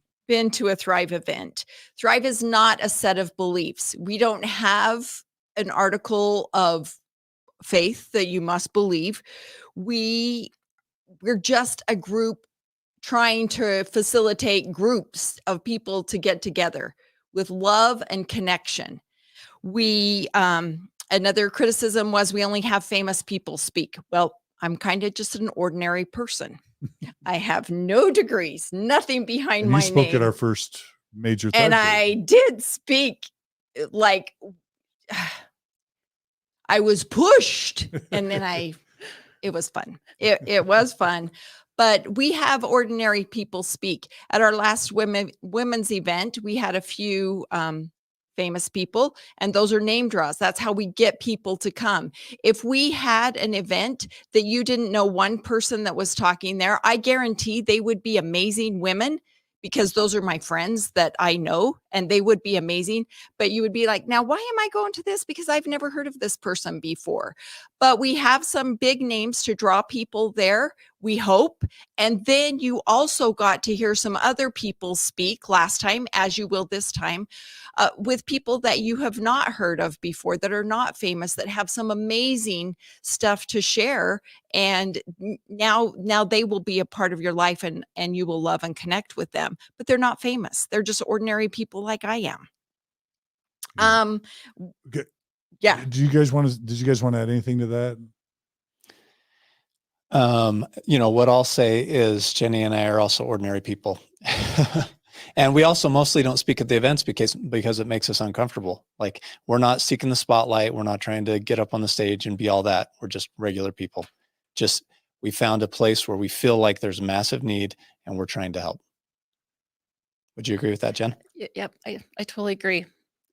to a Thrive event. Thrive is not a set of beliefs. We don't have an article of faith that you must believe. We're just a group trying to facilitate groups of people to get together with love and connection. We another criticism was we only have famous people speak. Well, I'm kind of just an ordinary person. I have no degrees, nothing behind
and
my
you spoke
name.
at our first major
And
Thrive
I
Day.
did speak, like I was pushed, and then it was fun. It was fun. But we have ordinary people speak. At our last women's event, we had a few famous people, and those are name draws. That's how we get people to come. If we had an event that you didn't know one person that was talking there, I guarantee they would be amazing women, because those are my friends that I know, and they would be amazing. But you would be like, now, why am I going to this? Because I've never heard of this person before. But we have some big names to draw people there. we hope. And then you also got to hear some other people speak last time, as you will this time, with people that you have not heard of before, that are not famous, that have some amazing stuff to share. And now they will be a part of your life, and you will love and connect with them. But they're not famous. They're just ordinary people like I am.
Yeah. Okay.
Yeah.
Did you guys want to add anything to that?
What I'll say is Jenny and I are also ordinary people. And we also mostly don't speak at the events because it makes us uncomfortable. Like, we're not seeking the spotlight. We're not trying to get up on the stage and be all that. We're just regular people. We found a place where we feel like there's a massive need and we're trying to help. Would you agree with that, Jen?
Yep. I totally agree.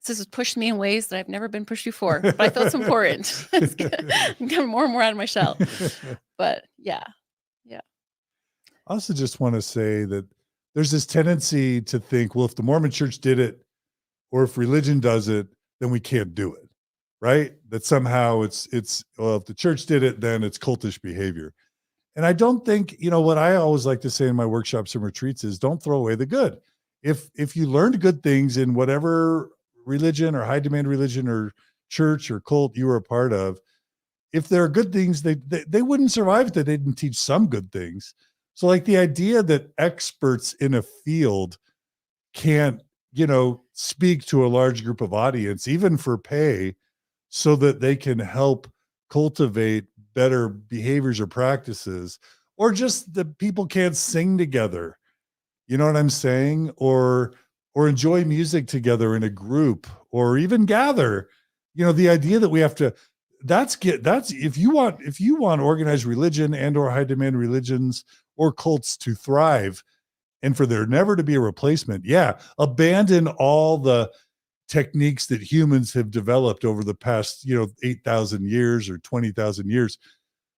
This has pushed me in ways that I've never been pushed before, but I feel it's important. I'm getting more and more out of my shell. But yeah.
I also just want to say that there's this tendency to think, well, if the Mormon church did it, or if religion does it, then we can't do it, right? That somehow it's well, if the church did it, then it's cultish behavior. And I don't think, what I always like to say in my workshops and retreats is, don't throw away the good. If you learned good things in whatever religion or high demand religion or church or cult you were a part of, if there are good things, they wouldn't survive if they didn't teach some good things. So, like, the idea that experts in a field can't, speak to a large group of audience, even for pay, so that they can help cultivate better behaviors or practices, or just that people can't sing together. You know what I'm saying? Or enjoy music together in a group, or even gather. The idea that we have to, that's if you want organized religion and or high demand religions or cults to thrive, and for there never to be a replacement, abandon all the techniques that humans have developed over the past 8,000 years or 20,000 years.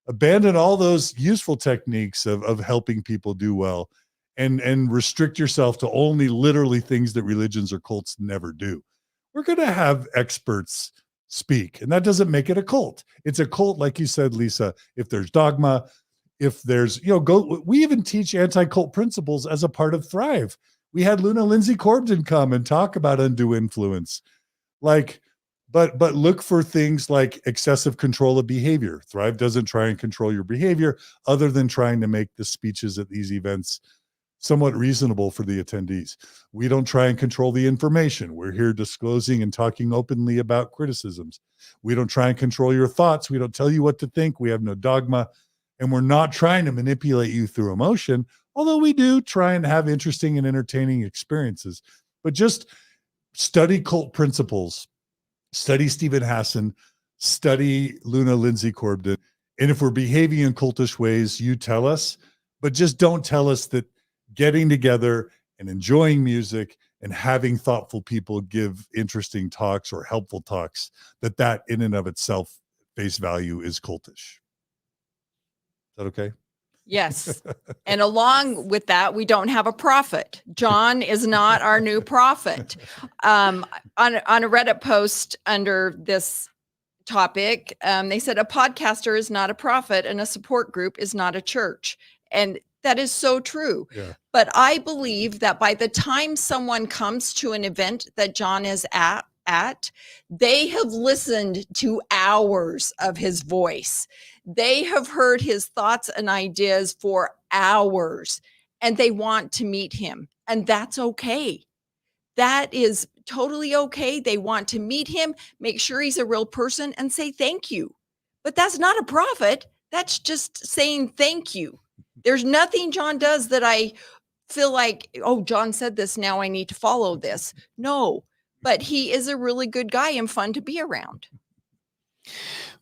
Abandon all those useful techniques of helping people do well, and restrict yourself to only literally things that religions or cults never do. We're going to have experts speak, and that doesn't make it a cult. It's a cult, like you said, Lisa, if there's dogma, if there's, we even teach anti-cult principles as a part of Thrive. We had Luna Lindsay Corbden come and talk about undue influence. But look for things like excessive control of behavior. Thrive doesn't try and control your behavior, other than trying to make the speeches at these events somewhat reasonable for the attendees. We don't try and control the information. We're here disclosing and talking openly about criticisms. We don't try and control your thoughts. We don't tell you what to think. We have no dogma, and we're not trying to manipulate you through emotion, although we do try and have interesting and entertaining experiences. But just study cult principles, study Stephen Hassan, study Luna Lindsay Corbden. And if we're behaving in cultish ways, you tell us, but just don't tell us that getting together and enjoying music and having thoughtful people give interesting talks or helpful talks, that in and of itself, face value, is cultish. Is that okay?
Yes. And along with that, we don't have a prophet. John is not our new prophet. On a Reddit post under this topic, they said a podcaster is not a prophet and a support group is not a church. And that is so true.
Yeah.
But I believe that by the time someone comes to an event that John is at, they have listened to hours of his voice. They have heard his thoughts and ideas for hours, and they want to meet him. And that's okay. That is totally okay. They want to meet him, make sure he's a real person, and say thank you. But that's not a prophet. That's just saying thank you. There's nothing John does that I feel like, oh, John said this, now I need to follow this. No, but he is a really good guy and fun to be around.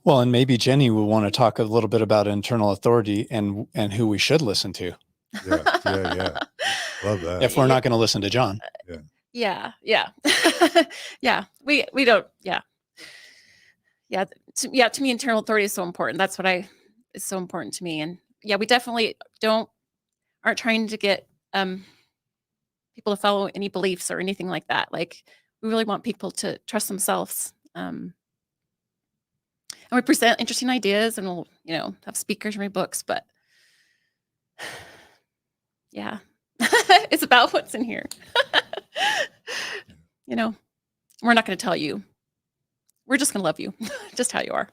Well, and maybe Jenny will want to talk a little bit about internal authority and who we should listen to.
Yeah. Love that.
If we're not going to listen to John.
Yeah. Yeah. We don't. Yeah. To me, internal authority is so important. That's what is so important to me. And yeah, we definitely aren't trying to get people to follow any beliefs or anything like that. Like, we really want people to trust themselves. And we present interesting ideas, and we'll, have speakers read books, but Yeah. It's about what's in here. You know, we're not going to tell you. We're just going to love you just how you are.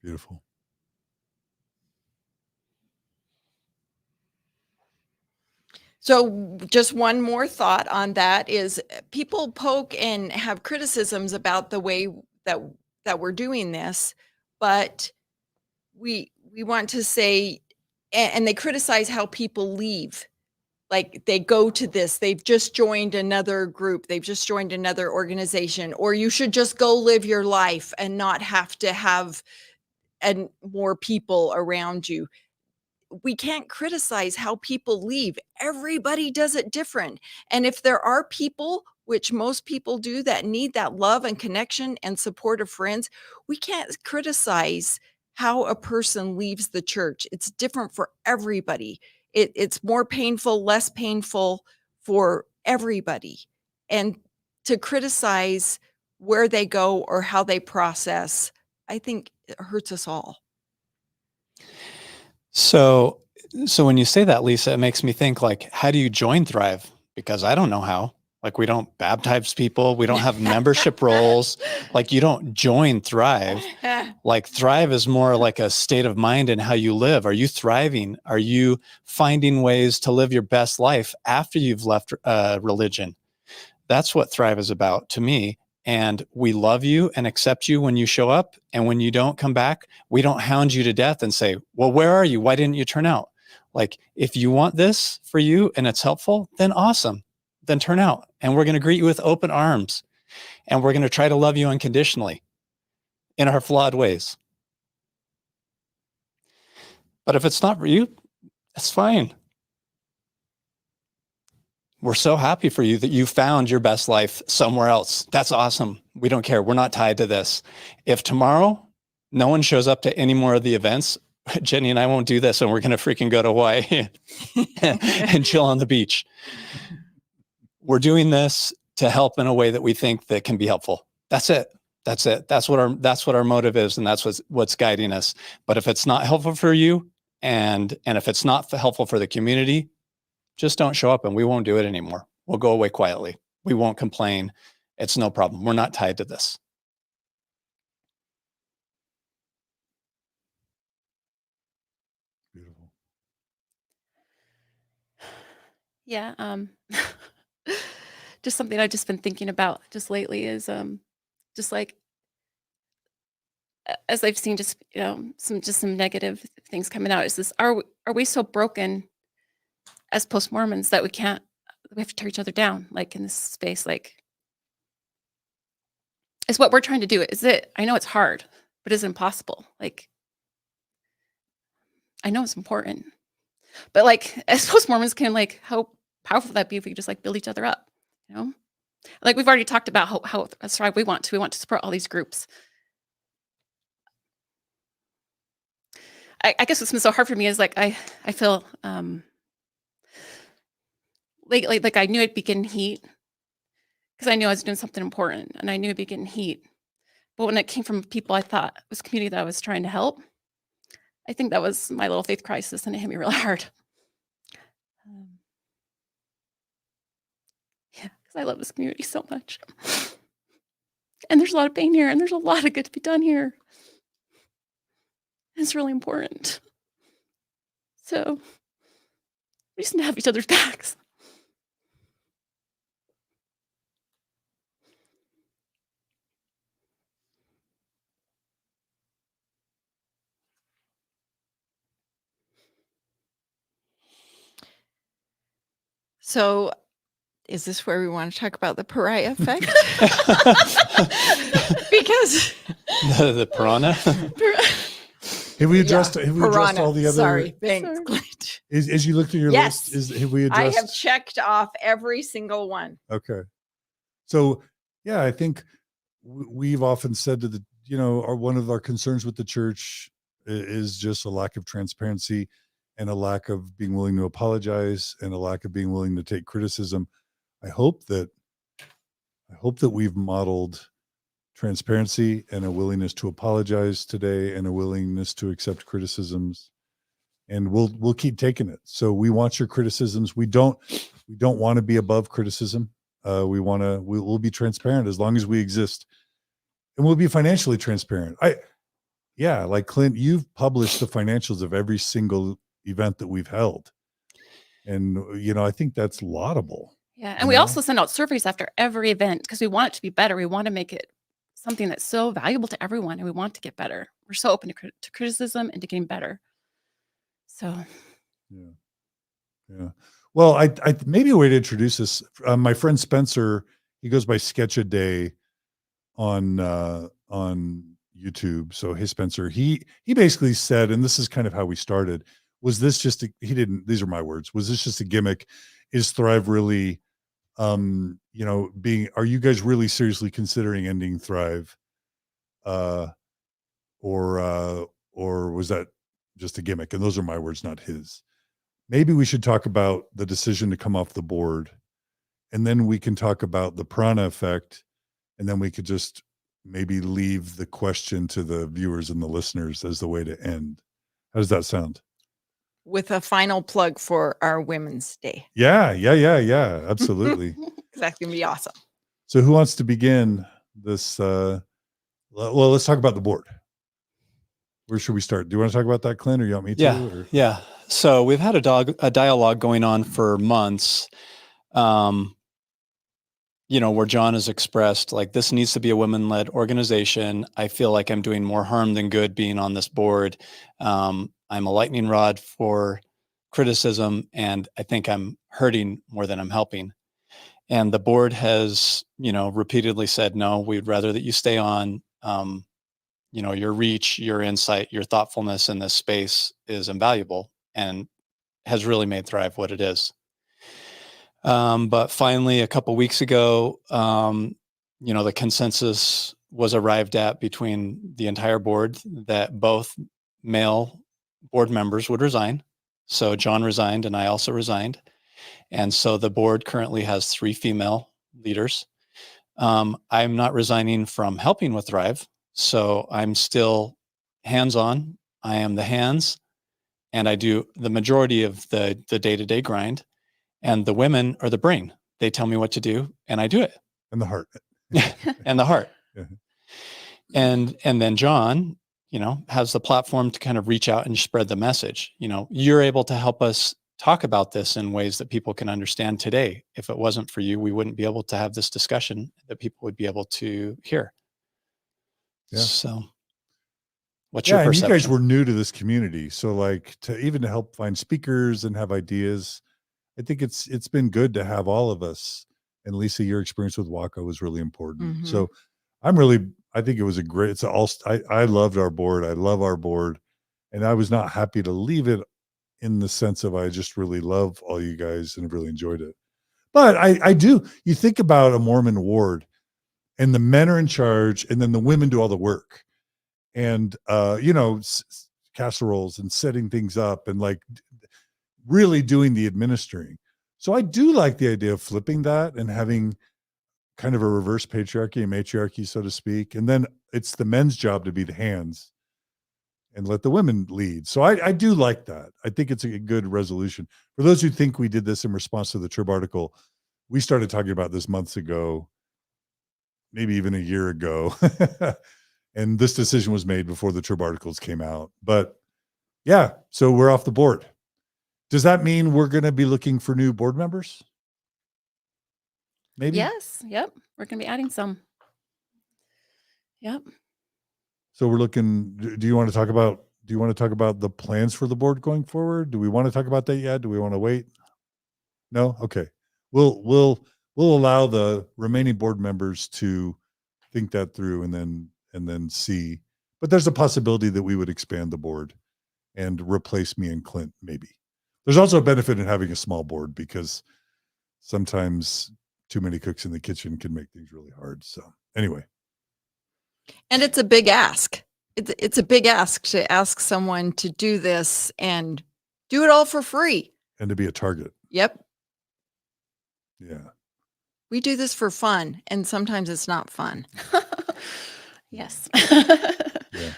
Beautiful.
So just one more thought on that is people poke and have criticisms about the way that we're doing this, but we want to say, and they criticize how people leave. Like they go to this, they've just joined another group, they've just joined another organization, or you should just go live your life and not have to have and more people around you. We can't criticize how people leave. Everybody does it different. And if there are people, which most people do, that need that love and connection and support of friends, we can't criticize how a person leaves the church. It's different for everybody. It's more painful, less painful for everybody. And to criticize where they go or how they process, I think it hurts us all.
So when you say that, Lisa, it makes me think, like, how do you join Thrive? Because I don't know how. Like, we don't baptize people. We don't have membership roles. Like, you don't join Thrive. Like, Thrive is more like a state of mind and how you live. Are you thriving? Are you finding ways to live your best life after you've left religion? That's what Thrive is about to me. And we love you and accept you when you show up. And when you don't come back, we don't hound you to death and say, well, where are you? Why didn't you turn out? Like, if you want this for you and it's helpful, then awesome. Then turn out. And we're going to greet you with open arms. And we're going to try to love you unconditionally in our flawed ways. But if it's not for you, that's fine. We're so happy for you that you found your best life somewhere else. That's awesome. We don't care. We're not tied to this. If tomorrow no one shows up to any more of the events, Jenny and I won't do this, and we're going to freaking go to Hawaii and chill on the beach. We're doing this to help in a way that we think that can be helpful. That's it. That's it. That's what our motive is, and that's what's guiding us. But if it's not helpful for you, and if it's not helpful for the community, just don't show up and we won't do it anymore. We'll go away quietly. We won't complain. It's no problem. We're not tied to this.
Beautiful.
Yeah. Just something I've just been thinking about just lately is just like as I've seen just some negative things coming out is this: are we so broken as post-Mormons that we have to tear each other down, like in this space? Like, is what we're trying to do, I know it's hard, but is it impossible? Like, I know it's important, but like as post-Mormons, like how powerful that'd be if we could just like build each other up, like we've already talked about how that's right. We want to support all these groups. I guess what's been so hard for me is like I feel like I knew I'd be getting heat because I knew I was doing something important and I knew I'd be getting heat. But when it came from people I thought it was community that I was trying to help, I think that was my little faith crisis, and it hit me really hard. Yeah, because I love this community so much. And there's a lot of pain here, and there's a lot of good to be done here. It's really important. So we just need to have each other's backs.
So is this where we want to talk about the pariah effect? Because
the piranha.
Have we addressed all the other?
Sorry, thanks.
Sorry.
As you looked at your
Yes.
list, have we
I
addressed?
have checked off every single one.
Okay. So, yeah, I think we've often said to one of our concerns with the church is just a lack of transparency and a lack of being willing to apologize and a lack of being willing to take criticism. I hope that we've modeled transparency and a willingness to apologize today and a willingness to accept criticisms and we'll keep taking it. So we want your criticisms. We don't want to be above criticism. We'll be transparent as long as we exist, and we'll be financially transparent. Like Clint, you've published the financials of every single event that we've held. And, I think that's laudable.
Yeah. And we also send out surveys after every event because we want it to be better. We want to make it something that's so valuable to everyone, and we want to get better. We're so open to criticism and to getting better. So,
yeah. Well, I maybe a way to introduce this. My friend Spencer, he goes by Sketch a Day on YouTube. So, hey Spencer, he basically said, and this is kind of how we started. Was this just these are my words. Was this just a gimmick? Is Thrive really, are you guys really seriously considering ending Thrive? Or was that just a gimmick? And those are my words, not his. Maybe we should talk about the decision to come off the board, and then we can talk about the prana effect, and then we could just maybe leave the question to the viewers and the listeners as the way to end. How does that sound?
With a final plug for our Women's Day.
Yeah. Absolutely.
That's going to be awesome.
So who wants to begin this? Well, let's talk about the board. Where should we start? Do you want to talk about that, Clint, or you want me to?
Yeah. So we've had a dialogue going on for months, where John has expressed, like, this needs to be a women-led organization. I feel like I'm doing more harm than good being on this board. I'm a lightning rod for criticism, and I think I'm hurting more than I'm helping. And the board has, repeatedly said, no, we'd rather that you stay on. Your reach, your insight, your thoughtfulness in this space is invaluable and has really made Thrive what it is. But finally, a couple weeks ago, the consensus was arrived at between the entire board that both male board members would resign. So John resigned and I also resigned. And so the board currently has 3 female leaders. I'm not resigning from helping with Thrive. So I'm still hands-on. I am the hands, and I do the majority of the day-to-day grind. And the women are the brain. They tell me what to do, and I do it.
And the heart.
And the heart.
Yeah.
And then John, has the platform to kind of reach out and spread the message. You're able to help us talk about this in ways that people can understand today. If it wasn't for you, we wouldn't be able to have this discussion that people would be able to hear. Yeah. So what's your perception?
And you guys were new to this community. So to help find speakers and have ideas, I think it's been good to have all of us. And Lisa, your experience with Waka was really important. Mm-hmm. So I think it was I loved our board. I love our board. And I was not happy to leave it in the sense of, I just really love all you guys and have really enjoyed it. But I do, you think about a Mormon ward, and the men are in charge, and then the women do all the work, and casseroles and setting things up, and really doing the administering. So I do like the idea of flipping that and having kind of a reverse patriarchy and matriarchy, so to speak. And then it's the men's job to be the hands and let the women lead. So I do like that. I think it's a good resolution. For those who think we did this in response to the Trib article, we started talking about this months ago, maybe even a year ago. And this decision was made before the Trib articles came out. But yeah, so we're off the board. Does that mean we're going to be looking for new board members? Maybe?
Yes. Yep. We're going to be adding some. Yep.
So we're looking, do you want to talk about the plans for the board going forward? Do we want to talk about that yet? Do we want to wait? No? Okay. We'll allow the remaining board members to think that through and then see. But there's a possibility that we would expand the board and replace me and Clint, maybe. There's also a benefit in having a small board, because sometimes too many cooks in the kitchen can make things really hard. So anyway.
And it's a big ask. It's a big ask to ask someone to do this and do it all for free.
And to be a target.
Yep.
Yeah.
We do this for fun, and sometimes it's not fun.
Yes.
Yeah.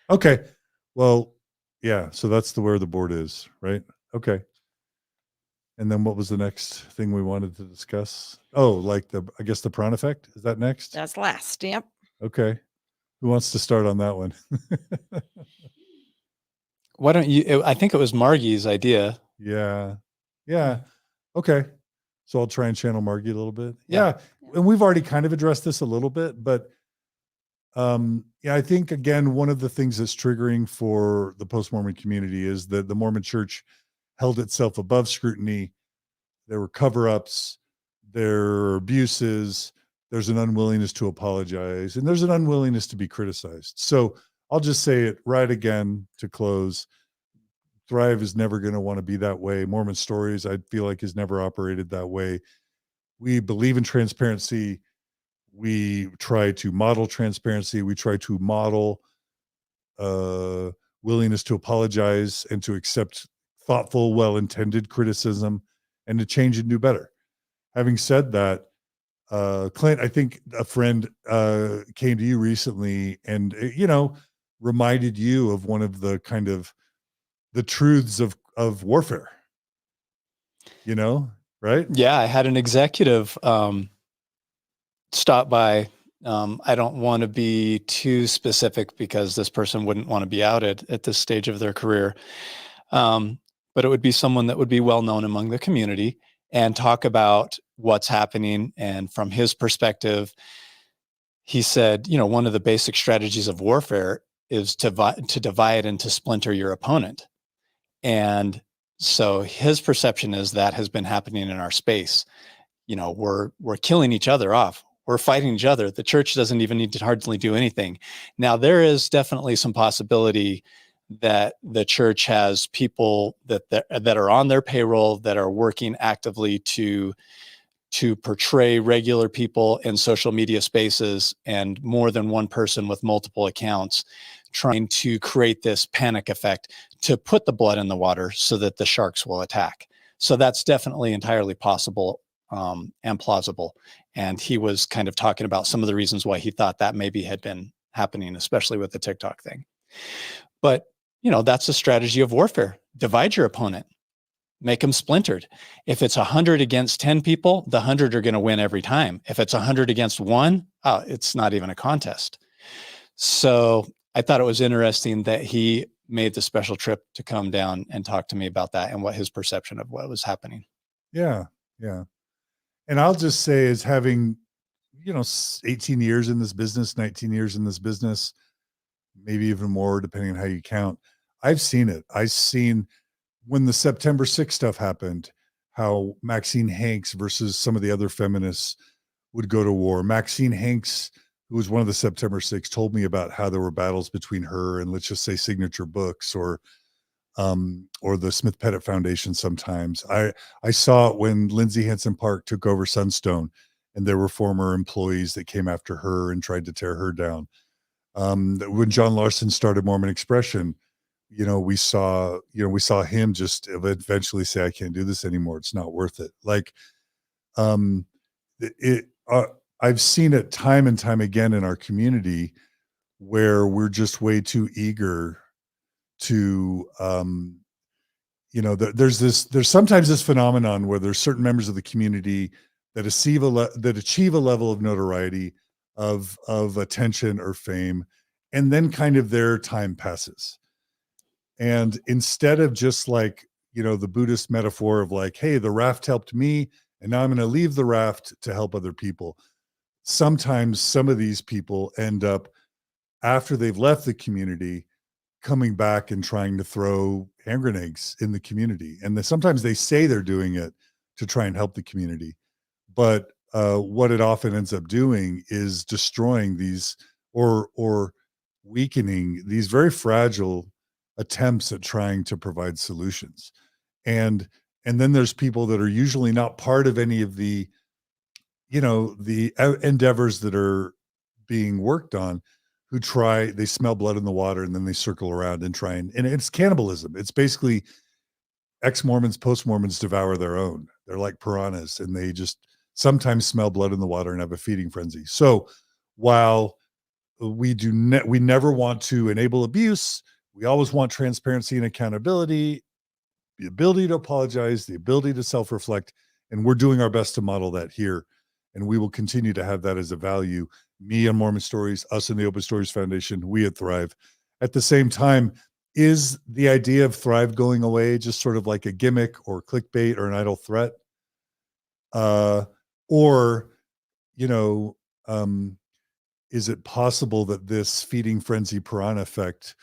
Okay. Well, Yeah. So that's where the board is, right? Okay. And then what was the next thing we wanted to discuss? Oh, like I guess the prawn effect. Is that next?
That's last. Yep.
Okay. Who wants to start on that one?
Why don't you? I think it was Margie's idea.
Yeah. Yeah. Okay. So I'll try and channel Margie a little bit.
Yeah.
Yeah. And we've already kind of addressed this a little bit, but yeah, I think again, one of the things that's triggering for the post-Mormon community is that the Mormon church held itself above scrutiny. There were cover-ups, there are abuses, there's an unwillingness to apologize, and there's an unwillingness to be criticized. So I'll just say it right again to close. Thrive is never going to want to be that way. Mormon Stories, I feel like, has never operated that way. We believe in transparency. We try to model transparency. We try to model willingness to apologize and to accept thoughtful, well-intended criticism and to change and do better. Having said that, Clint, I think a friend came to you recently and, reminded you of one of the kind of the truths of warfare, right?
Yeah, I had an executive stop by. I don't want to be too specific because this person wouldn't want to be outed at this stage of their career. But it would be someone that would be well known among the community and talk about what's happening. And from his perspective, he said, one of the basic strategies of warfare is to divide and to splinter your opponent. And so his perception is that has been happening in our space. We're killing each other off. We're fighting each other. The church doesn't even need to hardly do anything. Now, there is definitely some possibility that the church has people that are on their payroll that are working actively to portray regular people in social media spaces, and more than one person with multiple accounts trying to create this panic effect to put the blood in the water so that the sharks will attack. So that's definitely entirely possible and plausible. And he was kind of talking about some of the reasons why he thought that maybe had been happening, especially with the TikTok thing. But, that's a strategy of warfare. Divide your opponent, make them splintered. If it's 100 against 10 people, the 100 are going to win every time. If it's 100 against one, it's not even a contest. So I thought it was interesting that he made the special trip to come down and talk to me about that and what his perception of what was happening.
Yeah. Yeah. And I'll just say, as having, 18 years in this business, 19 years in this business, maybe even more, depending on how you count, I've seen it. I've seen when the September 6th stuff happened, how Maxine Hanks versus some of the other feminists would go to war. Maxine Hanks, who was one of the September 6th, told me about how there were battles between her and, let's just say, Signature Books or the Smith Pettit Foundation. Sometimes I saw it when Lindsay Henson Park took over Sunstone, and there were former employees that came after her and tried to tear her down. When John Larson started Mormon Expression, we saw him just eventually say, I can't do this anymore. It's not worth it. Like, I've seen it time and time again in our community where we're just way too eager to, there's sometimes this phenomenon where there's certain members of the community that achieve a level of notoriety, of attention or fame, and then kind of their time passes. And instead of just like, the Buddhist metaphor of like, hey, the raft helped me, and now I'm going to leave the raft to help other people. Sometimes some of these people end up, after they've left the community, coming back and trying to throw hand grenades in the community. And sometimes they say they're doing it to try and help the community. But what it often ends up doing is destroying these or weakening these very fragile attempts at trying to provide solutions. And then there's people that are usually not part of any of the, the endeavors that are being worked on, who they smell blood in the water, and then they circle around and try and it's cannibalism. It's basically ex-Mormons, post-Mormons devour their own. They're like piranhas, and they just sometimes smell blood in the water and have a feeding frenzy. So while we never want to enable abuse, We always want transparency and accountability, the ability to apologize, the ability to self-reflect, and we're doing our best to model that here. And we will continue to have that as a value. Me and Mormon Stories, us in the Open Stories Foundation, we at Thrive. At the same time, is the idea of Thrive going away just sort of like a gimmick or clickbait or an idle threat? Or, you know, is it possible that this feeding frenzy piranha effect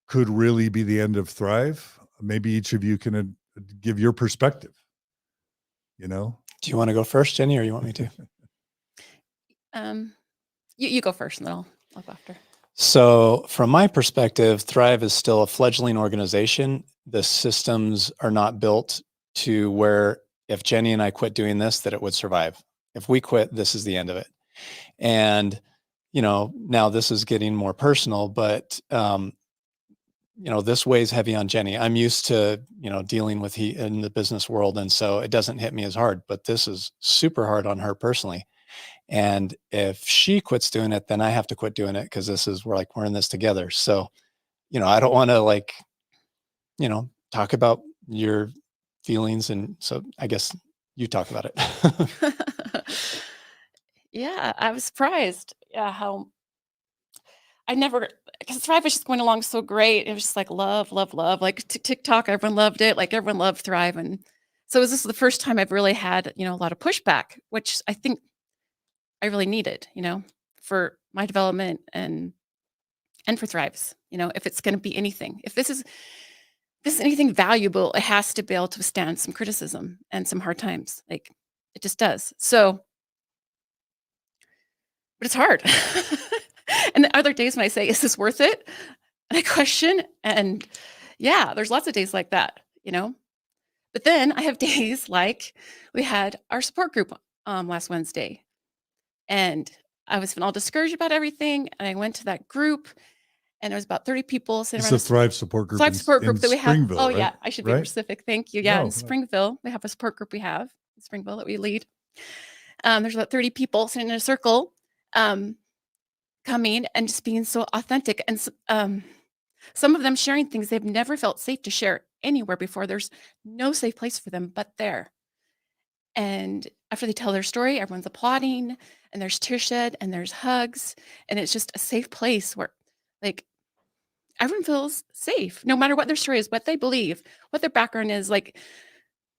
could really be the end of Thrive? Maybe each of you can give your perspective, you know?
Do you want to go first, Jenny, or you want me to?
You go first and then I'll go after.
So from my perspective, Thrive is still a fledgling organization. The systems are not built to where if Jenny and I quit doing this, that it would survive. If we quit, this is the end of it. And, you know, now this is getting more personal, but, you know, this weighs heavy on Jenny. I'm used to, you know, dealing with in the business world. And so it doesn't hit me as hard, but this is super hard on her personally. And if she quits doing it, then I have to quit doing it because we're in this together. So, you know, I don't want to you know, talk about your feelings. And so I guess you talk about it.
Yeah, I was surprised. Yeah, how because Thrive was just going along so great. It was just like love, love, love. Like TikTok, everyone loved it. Like everyone loved Thrive. And so this is the first time I've really had, you know, a lot of pushback, which I think I really needed, you know, for my development and for Thrive's, you know, if it's going to be anything, if this is anything valuable, it has to be able to withstand some criticism and some hard times. Like it just does. So, but it's hard. And the other days when I say, is this worth it? And I question, and yeah, there's lots of days like that, you know, but then I have days like we had our support group last Wednesday. And I was feeling all discouraged about everything. And I went to that group and there was about 30 people sitting around.
It's a Thrive support group.
Thrive support group that we have.
Springville,
Oh,
right?
yeah. I should be
Right?
more specific. Thank you. Yeah.
No,
In Springville, we have a support group we have in Springville that we lead. There's about 30 people sitting in a circle coming and just being so authentic. And some of them sharing things they've never felt safe to share anywhere before. There's no safe place for them but there. And after they tell their story, everyone's applauding and there's tear shed and there's hugs. And it's just a safe place where like everyone feels safe, no matter what their story is, what they believe, what their background is, like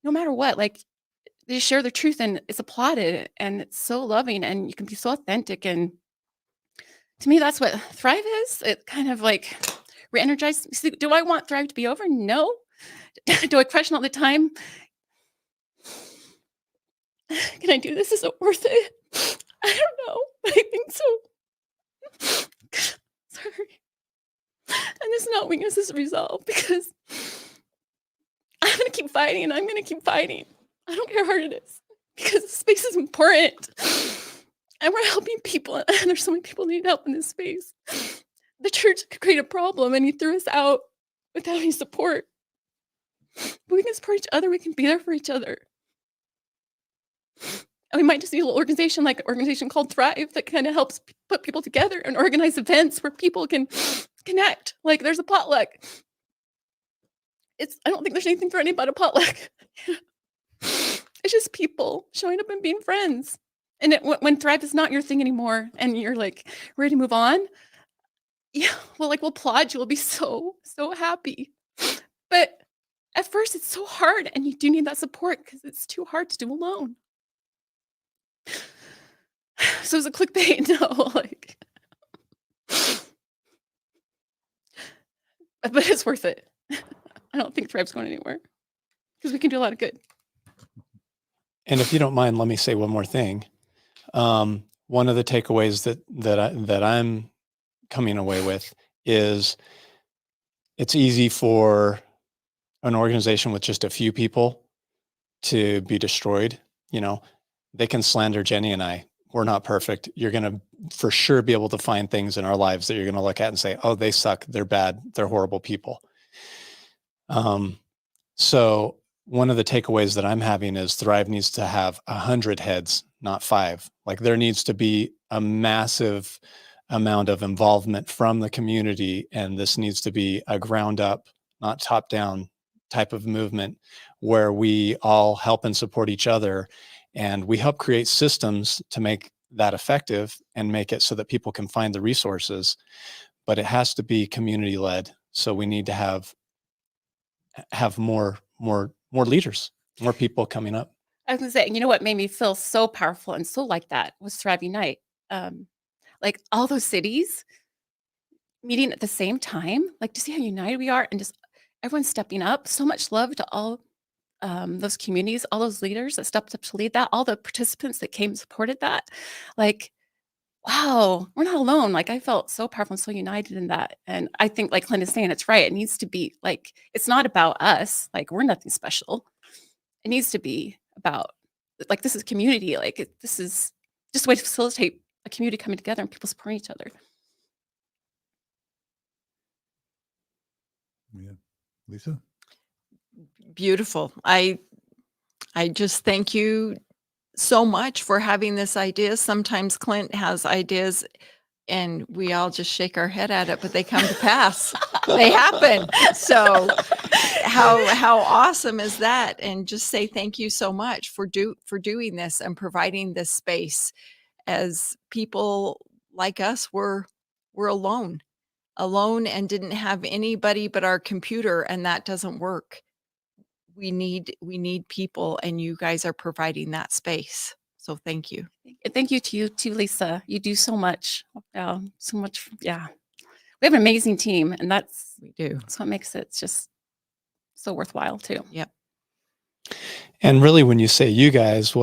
no matter what, like they share the truth and it's applauded and it's so loving and you can be so authentic. And to me, that's what Thrive is. It kind of like re-energized. See, do I want Thrive to be over? No. Do I question all the time? Can I do this? Is it worth it? I don't know, but I think so. Sorry. And this not weakness, this is resolve because I'm going to keep fighting and I'm going to keep fighting. I don't care how hard it is because this space is important. And we're helping people and there's so many people who need help in this space. The church could create a problem and he threw us out without any support. But we can support each other. We can be there for each other. And we might just need a little organization like an organization called Thrive that kind of helps put people together and organize events where people can connect. Like there's a potluck. I don't think there's anything for anybody but a potluck. It's just people showing up and being friends. And when Thrive is not your thing anymore and you're like ready to move on, yeah, we'll applaud you. We'll be so, so happy. But at first it's so hard and you do need that support because it's too hard to do alone. So it's a clickbait, no, but it's worth it. I don't think Thrive's going anywhere because we can do a lot of good.
And if you don't mind, let me say one more thing. One of the takeaways that I'm coming away with is it's easy for an organization with just a few people to be destroyed. You know, they can slander Jenny and I. We're not perfect. You're going to for sure be able to find things in our lives that you're going to look at and say, oh, they suck. They're bad. They're horrible people. So one of the takeaways that I'm having is Thrive needs to have 100 heads, not 5. Like there needs to be a massive amount of involvement from the community. And this needs to be a ground up, not top down type of movement where we all help and support each other. And we help create systems to make that effective and make it so that people can find the resources. But it has to be community led. So we need to have more leaders, more people coming up.
I was gonna say, you know what made me feel so powerful and so like that was Thrive Unite. Like all those cities meeting at the same time, like to see how united we are and just everyone stepping up. So much love to all those communities, all those leaders that stepped up to lead that, all the participants that came and supported that. Like, wow, we're not alone. Like I felt so powerful and so united in that. And I think like Clint is saying, it's right. It needs to be like, it's not about us. Like we're nothing special. It needs to be about like, this is community. Like this is just a way to facilitate a community coming together and people supporting each other.
Yeah. Lisa?
Beautiful. I just thank you so much for having this idea. Sometimes Clint has ideas and we all just shake our head at it, but they come to pass. They happen. So how awesome is that? And just say thank you so much for doing this and providing this space. As people like us were alone and didn't have anybody but our computer, and that doesn't work. We need people, and you guys are providing that space. So thank you.
Thank you to you too, Lisa. You do so much. So much. Yeah. We have an amazing team, and that's what makes it just so worthwhile too.
Yep.
And really, when you say you guys,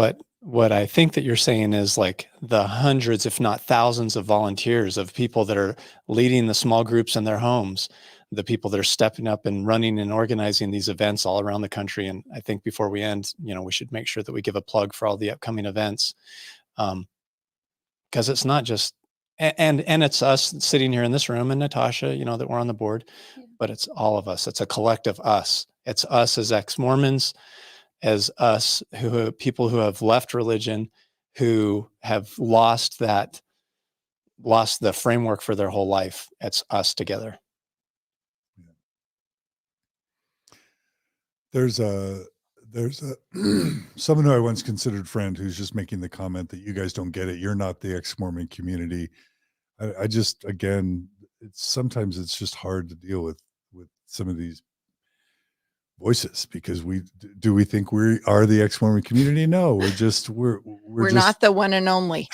what I think that you're saying is like the hundreds, if not thousands of volunteers of people that are leading the small groups in their homes, the people that are stepping up and running and organizing these events all around the country. And I think before we end, we should make sure that we give a plug for all the upcoming events. Because it's not just, and it's us sitting here in this room and Natasha, that we're on the board, but it's all of us. It's a collective us. It's us as ex-Mormons, as us people who have left religion, who have lost the framework for their whole life. It's us together.
There's someone who I once considered friend who's just making the comment that you guys don't get it. You're not the ex-Mormon community. I just, again, sometimes it's just hard to deal with some of these voices because we think we are the ex-Mormon community. No, we're just
not the one and only.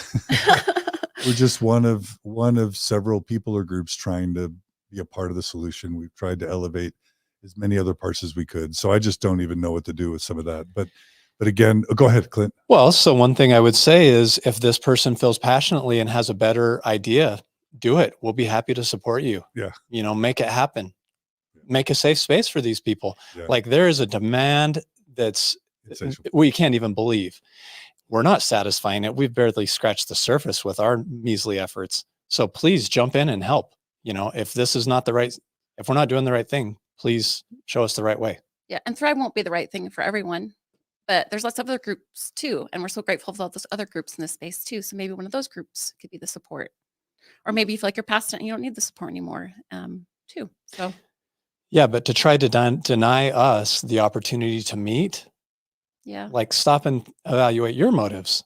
We're just one of several people or groups trying to be a part of the solution. We've tried to elevate as many other parts as we could. So I just don't even know what to do with some of that. But again, go ahead, Clint.
Well, so one thing I would say is if this person feels passionately and has a better idea, do it. We'll be happy to support you.
Yeah.
Make it happen. Make a safe space for these people. Yeah. Like there is a demand that's we can't even believe. We're not satisfying it. We've barely scratched the surface with our measly efforts. So please jump in and help. If this is not if we're not doing the right thing, please show us the right way.
Yeah. And Thrive won't be the right thing for everyone, but there's lots of other groups too. And we're so grateful for all those other groups in this space too. So maybe one of those groups could be the support, or maybe you feel like you're past it and you don't need the support anymore too. So.
Yeah. But to try to deny us the opportunity to meet, like stop and evaluate your motives.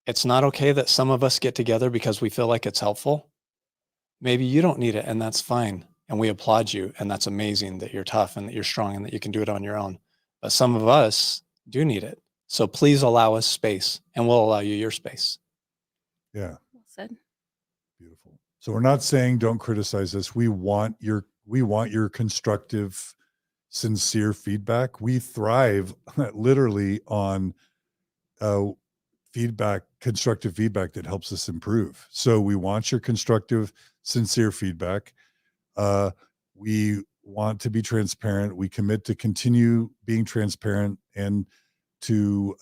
It's not okay that some of us get together because we feel like it's helpful. Maybe you don't need it, and that's fine. And we applaud you. And that's amazing that you're tough and that you're strong and that you can do it on your own. But some of us do need it. So please allow us space, and we'll allow you your space.
Yeah.
Well said.
Beautiful. So we're not saying don't criticize us. We want your constructive, sincere feedback. We thrive literally on constructive feedback that helps us improve. So we want your constructive, sincere feedback. We want to be transparent. We commit to continue being transparent and to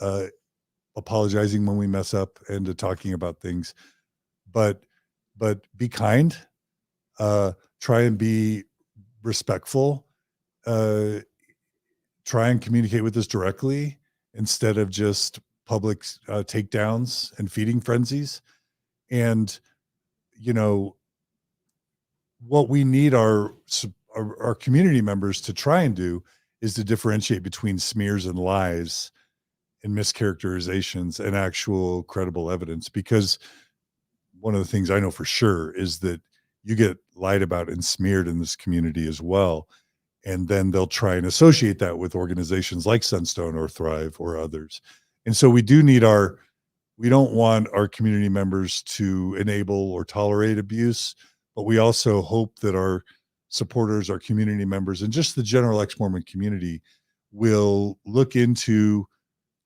apologizing when we mess up and to talking about things. But be kind. Try and be respectful. Try and communicate with us directly instead of just public takedowns and feeding frenzies. And what we need our community members to try and do is to differentiate between smears and lies and mischaracterizations and actual credible evidence. Because one of the things I know for sure is that you get lied about and smeared in this community as well. And then they'll try and associate that with organizations like Sunstone or Thrive or others. And so we don't want our community members to enable or tolerate abuse, but we also hope that our supporters, our community members, and just the general ex-Mormon community will look into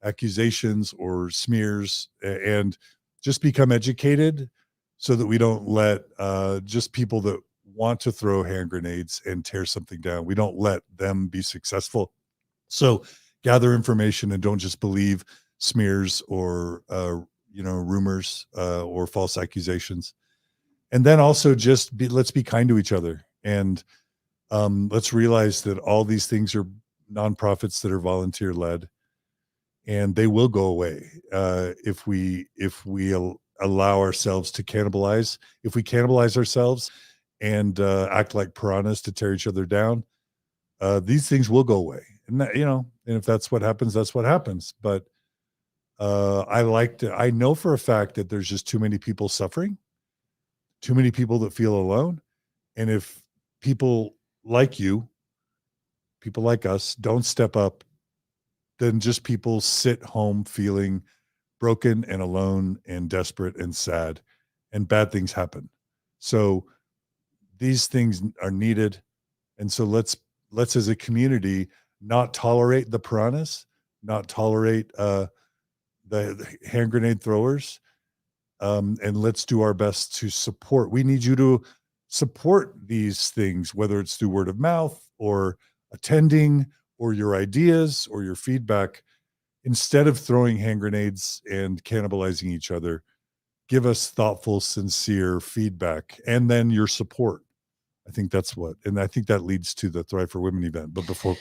accusations or smears and just become educated, so that we don't let just people that want to throw hand grenades and tear something down, we don't let them be successful. So gather information and don't just believe smears or rumors or false accusations. And then also let's be kind to each other, and let's realize that all these things are nonprofits that are volunteer led, and they will go away if we allow ourselves to cannibalize. If we cannibalize ourselves and act like piranhas to tear each other down, these things will go away. And that, and if that's what happens, that's what happens. But I know for a fact that there's just too many people suffering, too many people that feel alone. And if people like you, people like us, don't step up, then just people sit home feeling broken and alone and desperate and sad, and bad things happen. So these things are needed. And so let's as a community not tolerate the piranhas, not tolerate the hand grenade throwers, and let's do our best to support. We need you to support these things, whether it's through word of mouth or attending or your ideas or your feedback. Instead of throwing hand grenades and cannibalizing each other, give us thoughtful, sincere feedback, and then your support. I think I think that leads to the Thrive for Women event. But before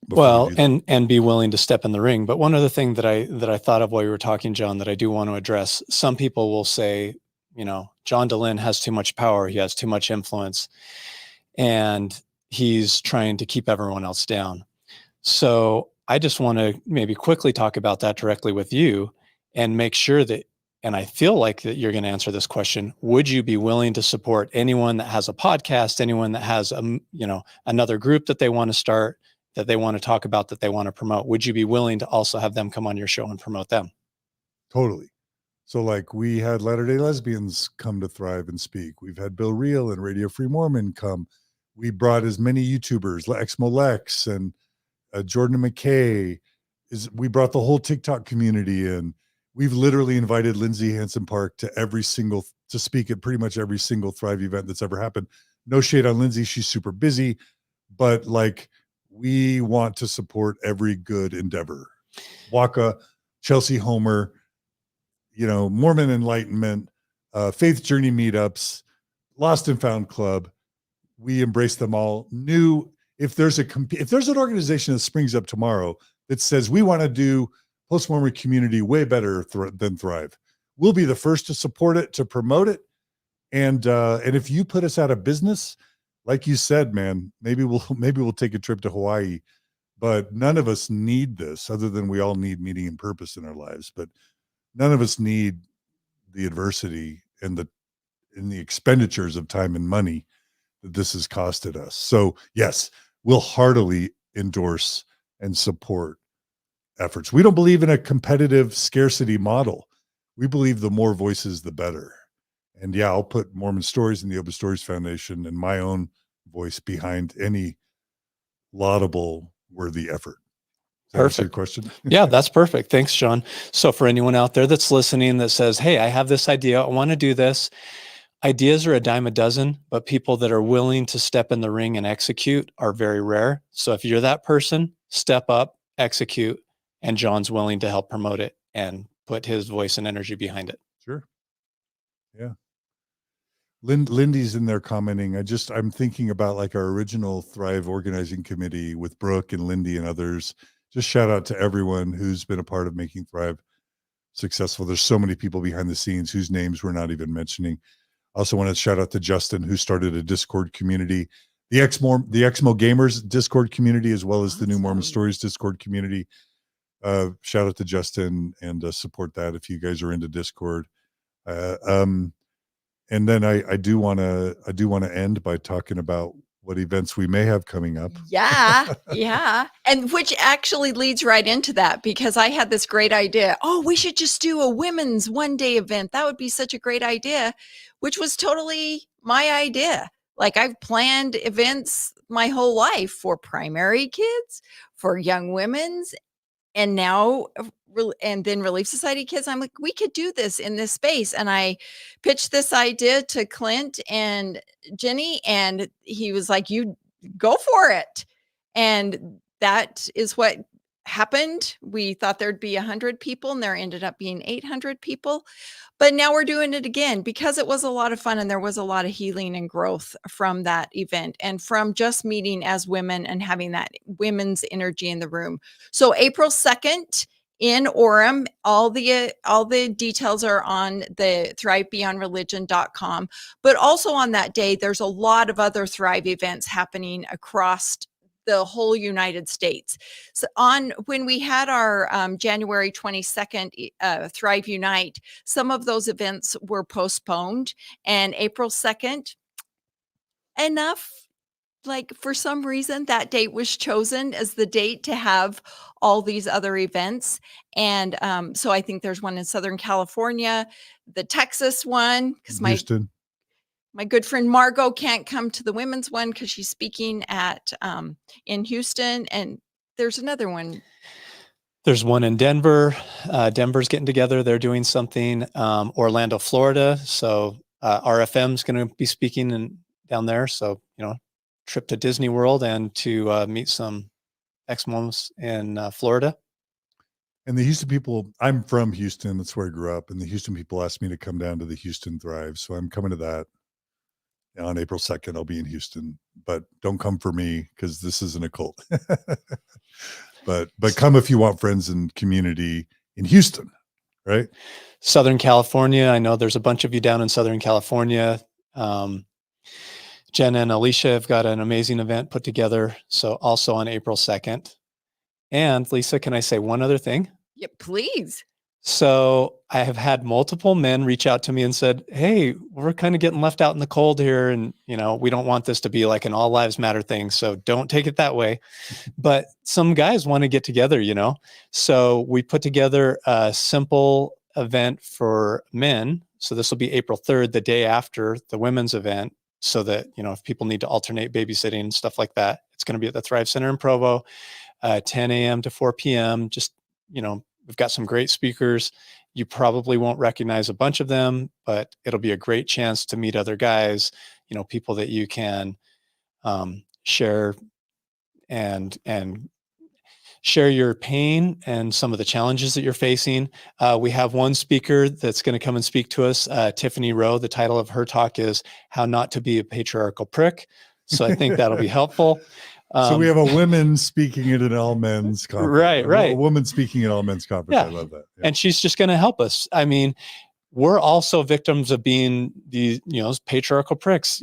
well, and be willing to step in the ring. But one other thing that I thought of while you were talking, John, that I do want to address. Some people will say, John DeLynn has too much power. He has too much influence, and he's trying to keep everyone else down. So I just want to maybe quickly talk about that directly with you and make sure that, and I feel like that you're going to answer this question. Would you be willing to support anyone that has a podcast, anyone that has another group that they want to start, that they want to talk about, that they want to promote? Would you be willing to also have them come on your show and promote them?
Totally. So like we had Latter-day Lesbians come to Thrive and speak. We've had Bill Reel and Radio Free Mormon come. We brought as many YouTubers, Exmo Lex and Jordan McKay. We brought the whole TikTok community in. We've literally invited Lindsay Hansen Park to speak at pretty much every single Thrive event that's ever happened. No shade on Lindsay. She's super busy, but we want to support every good endeavor. Waka, Chelsea Homer, Mormon Enlightenment, Faith Journey meetups, Lost and Found Club. We embrace them all. If there's an organization that springs up tomorrow that says we want to do post-Mormon community way better than Thrive, we'll be the first to support it, to promote it. And if you put us out of business, like you said, man, maybe we'll take a trip to Hawaii, but none of us need this, other than we all need meaning and purpose in our lives. But none of us need the adversity and the expenditures of time and money that this has costed us. So yes, we'll heartily endorse and support efforts. We don't believe in a competitive scarcity model. We believe the more voices, the better. And yeah, I'll put Mormon Stories and the Open Stories Foundation and my own voice behind any laudable, worthy effort. Perfect. Your question?
Yeah, that's perfect. Thanks, John. So for anyone out there that's listening that says, hey, I have this idea, I want to do this. Ideas are a dime a dozen, but people that are willing to step in the ring and execute are very rare. So if you're that person, step up, execute, and John's willing to help promote it and put his voice and energy behind it.
Sure. Yeah. Lindy's in there commenting. I'm thinking about our original Thrive organizing committee with Brooke and Lindy and others. Just shout out to everyone who's been a part of making Thrive successful. There's so many people behind the scenes whose names we're not even mentioning. I also want to shout out to Justin, who started a Discord community, the Exmo Gamers Discord community, as well as the new Mormon Stories Discord community. Shout out to Justin and support that if you guys are into Discord. And then I do want to end by talking about what events we may have coming up.
Yeah. Yeah. And which actually leads right into that, because I had this great idea. Oh, we should just do a women's one-day event. That would be such a great idea, which was totally my idea. Like, I've planned events my whole life for primary kids, for young women's, and now and then Relief Society kids. I'm like, we could do this in this space. And I pitched this idea to Clint and Jenny, and he was like, you go for it. And that is what happened. We thought there'd be 100 people, and there ended up being 800 people. But now we're doing it again because it was a lot of fun, and there was a lot of healing and growth from that event, and from just meeting as women and having that women's energy in the room. So April 2nd in Orem, all the details are on the thrivebeyondreligion.com. But also on that day, there's a lot of other Thrive events happening across the whole United States. So when we had our January 22nd Thrive Unite, some of those events were postponed, and April 2nd, like, for some reason that date was chosen as the date to have all these other events. And so I think there's one in Southern California, the Texas one, because
Houston.
My good friend Margot can't come to the women's one because she's speaking at in Houston, and there's another one.
There's one in Denver. Denver's getting together. They're doing something. Orlando, Florida. So RFM's going to be speaking down there. So, trip to Disney World and to meet some ex-moms in Florida.
And the Houston people, I'm from Houston. That's where I grew up. And the Houston people asked me to come down to the Houston Thrive. So I'm coming to that. On April 2nd, I'll be in Houston, but don't come for me because this isn't a cult. but come if you want friends and community in Houston, right?
Southern California. I know there's a bunch of you down in Southern California. Jenna and Alicia have got an amazing event put together. So also on April 2nd. And Lisa, can I say one other thing?
Yeah, please.
So I have had multiple men reach out to me and said, hey, we're kind of getting left out in the cold here. And, we don't want this to be like an all lives matter thing. So don't take it that way. But some guys want to get together, So we put together a simple event for men. So this will be April 3rd, the day after the women's event. So that, if people need to alternate babysitting and stuff like that, it's going to be at the Thrive Center in Provo, 10 a.m. to 4 p.m. Just, we've got some great speakers. You probably won't recognize a bunch of them, but it'll be a great chance to meet other guys, people that you can share and share your pain and some of the challenges that you're facing. We have one speaker that's going to come and speak to us, Tiffany Rowe. The title of her talk is How Not to Be a Patriarchal Prick. So I think that'll be helpful.
So we have a woman speaking at an all men's conference.
Right.
A woman speaking at all men's conference.
Yeah.
I love that. Yeah.
And she's just going to help us. I mean, we're also victims of being these, patriarchal pricks,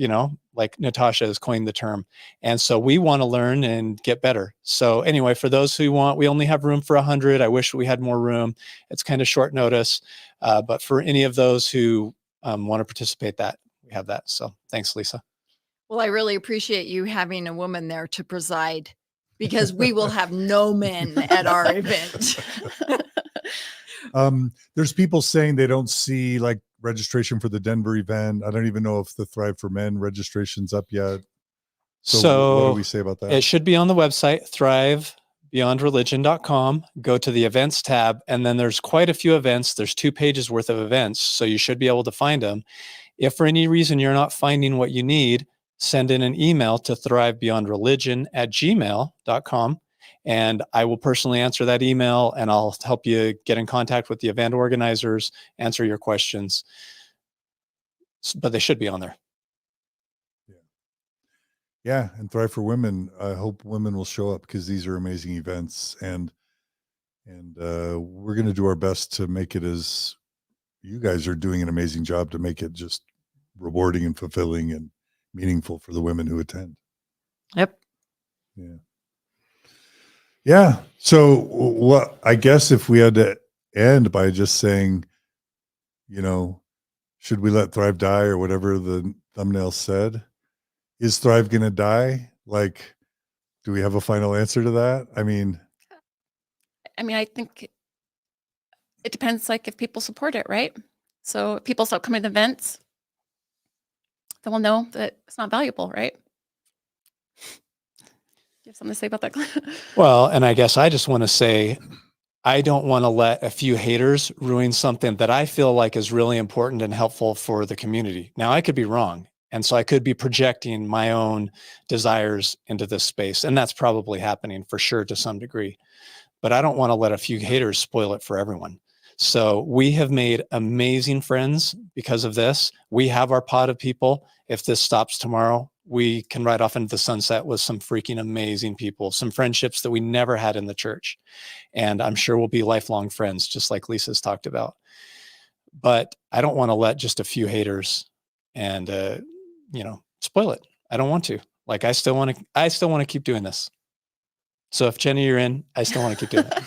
like Natasha has coined the term. And so we want to learn and get better. So anyway, for those who want, we only have room for 100. I wish we had more room. It's kind of short notice. But for any of those who want to participate, we have that. So thanks, Lisa.
Well, I really appreciate you having a woman there to preside, because we will have no men at our event.
There's people saying they don't see like registration for the Denver event. I don't even know if the Thrive for Men registration's up yet. So what do we say about that?
It should be on the website, thrivebeyondreligion.com. Go to the events tab, and then there's quite a few events. There's 2 pages worth of events, so you should be able to find them. If for any reason you're not finding what you need, send in an email to thrivebeyondreligion@gmail.com. And I will personally answer that email, and I'll help you get in contact with the event organizers, answer your questions. But they should be on there.
Yeah. And Thrive for Women. I hope women will show up because these are amazing events, and we're going to do our best to make it as you guys are doing an amazing job to make it just rewarding and fulfilling and meaningful for the women who attend.
Yep.
Yeah. So what, I guess if we had to end by just saying, should we let Thrive die, or whatever the thumbnail said? Is Thrive going to die? Like, do we have a final answer to that? I mean,
I think it depends, like, if people support it, right? So if people start coming to events, then we'll know that it's not valuable, right? You have something to say about that?
Well, and I guess I just want to say, I don't want to let a few haters ruin something that I feel like is really important and helpful for the community. Now, I could be wrong. And so I could be projecting my own desires into this space. And that's probably happening for sure to some degree. But I don't want to let a few haters spoil it for everyone. So we have made amazing friends because of this. We have our pod of people. If this stops tomorrow, we can ride off into the sunset with some freaking amazing people, some friendships that we never had in the church. And I'm sure we'll be lifelong friends, just like Lisa's talked about. But I don't want to let just a few haters and, spoil it. I don't want to. Like, I still want to keep doing this. So if Jenny, you're in, I still want to keep doing it.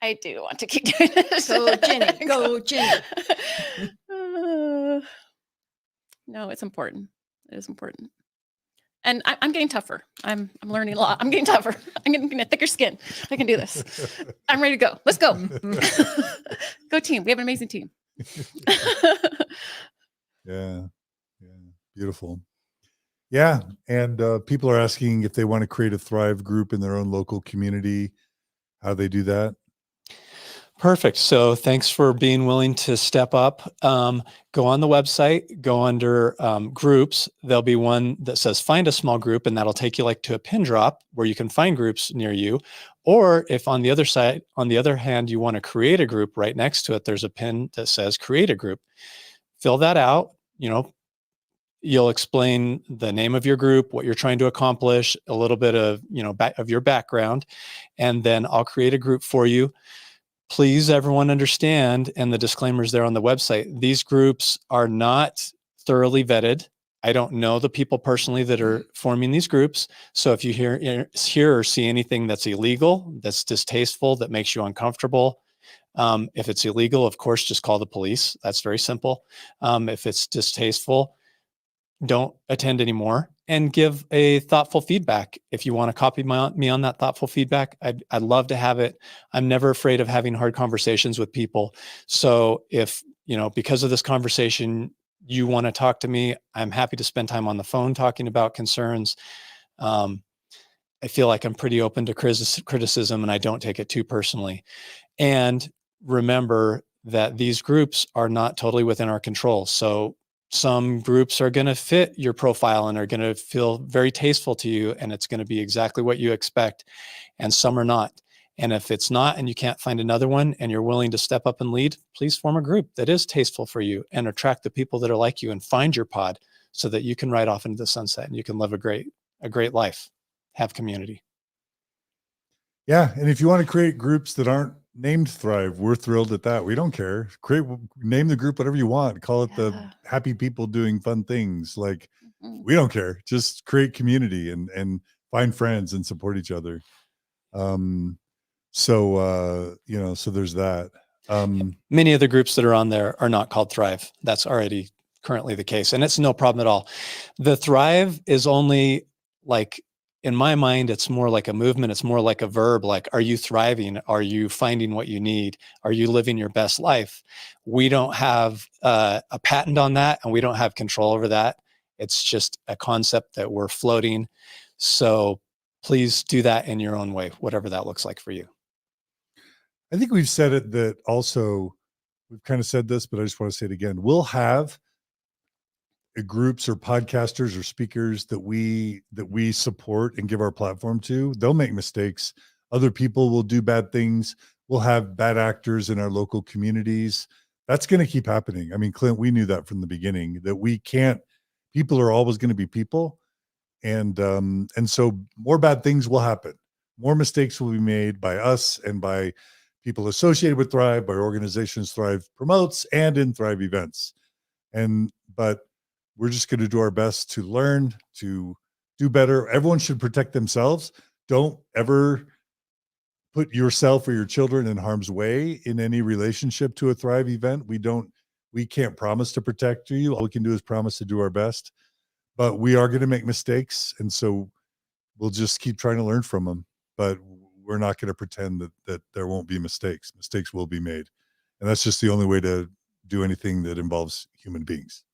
I do want to keep doing it.
Go, Jenny. Go, Jenny.
No, it's important. It is important. And I'm getting tougher. I'm learning a lot. I'm getting tougher. I'm getting a thicker skin. I can do this. I'm ready to go. Let's go. Go team. We have an amazing team.
Yeah. Beautiful. Yeah. And people are asking if they want to create a Thrive group in their own local community, how they do that.
Perfect. So thanks for being willing to step up. Go on the website, go under groups. There'll be one that says find a small group, and that'll take you like to a pin drop where you can find groups near you. Or if on the other hand, you want to create a group, right next to it, there's a pin that says create a group. Fill that out. You'll explain the name of your group, what you're trying to accomplish, a little bit of, of your background, and then I'll create a group for you. Please, everyone understand, and the disclaimers there on the website, these groups are not thoroughly vetted. I don't know the people personally that are forming these groups. So if you hear or see anything that's illegal, that's distasteful, that makes you uncomfortable, if it's illegal, of course, just call the police. That's very simple. If it's distasteful, don't attend anymore, and give a thoughtful feedback. If you want to copy me on that thoughtful feedback, I'd love to have it. I'm never afraid of having hard conversations with people. So if, because of this conversation, you want to talk to me, I'm happy to spend time on the phone talking about concerns. I feel like I'm pretty open to criticism, and I don't take it too personally. And remember that these groups are not totally within our control. So some groups are going to fit your profile and are going to feel very tasteful to you, and it's going to be exactly what you expect. And some are not. And if it's not, and you can't find another one, and you're willing to step up and lead, please form a group that is tasteful for you and attract the people that are like you, and find your pod so that you can ride off into the sunset and you can live a great life, have community.
Yeah. And if you want to create groups that aren't named Thrive, we're thrilled at that. We don't care. Name the group whatever you want. Call it the happy people doing fun things. Like, we don't care. Just create community and find friends and support each other. So there's that.
Many of the groups that are on there are not called Thrive. That's already currently the case, and it's no problem at all. The Thrive is only, like, in my mind, it's more like a movement. It's more like a verb. Like, are you thriving? Are you finding what you need? Are you living your best life? We don't have a patent on that, and we don't have control over that. It's just a concept that we're floating. So please do that in your own way, whatever that looks like for you.
I think we've said it, that also, we've kind of said this, but I just want to say it again. We'll have groups or podcasters or speakers that we support and give our platform to. They'll make mistakes. Other people will do bad things. We'll have bad actors in our local communities. That's going to keep happening. I mean, Clint, we knew that from the beginning, that people are always going to be people. And so more bad things will happen. More mistakes will be made by us and by people associated with Thrive, by organizations Thrive promotes and in Thrive events. But we're just going to do our best to learn, to do better. Everyone should protect themselves. Don't ever put yourself or your children in harm's way in any relationship to a Thrive event. We can't promise to protect you. All we can do is promise to do our best, but we are going to make mistakes. And so we'll just keep trying to learn from them, but we're not going to pretend that there won't be mistakes. Mistakes will be made. And that's just the only way to do anything that involves human beings.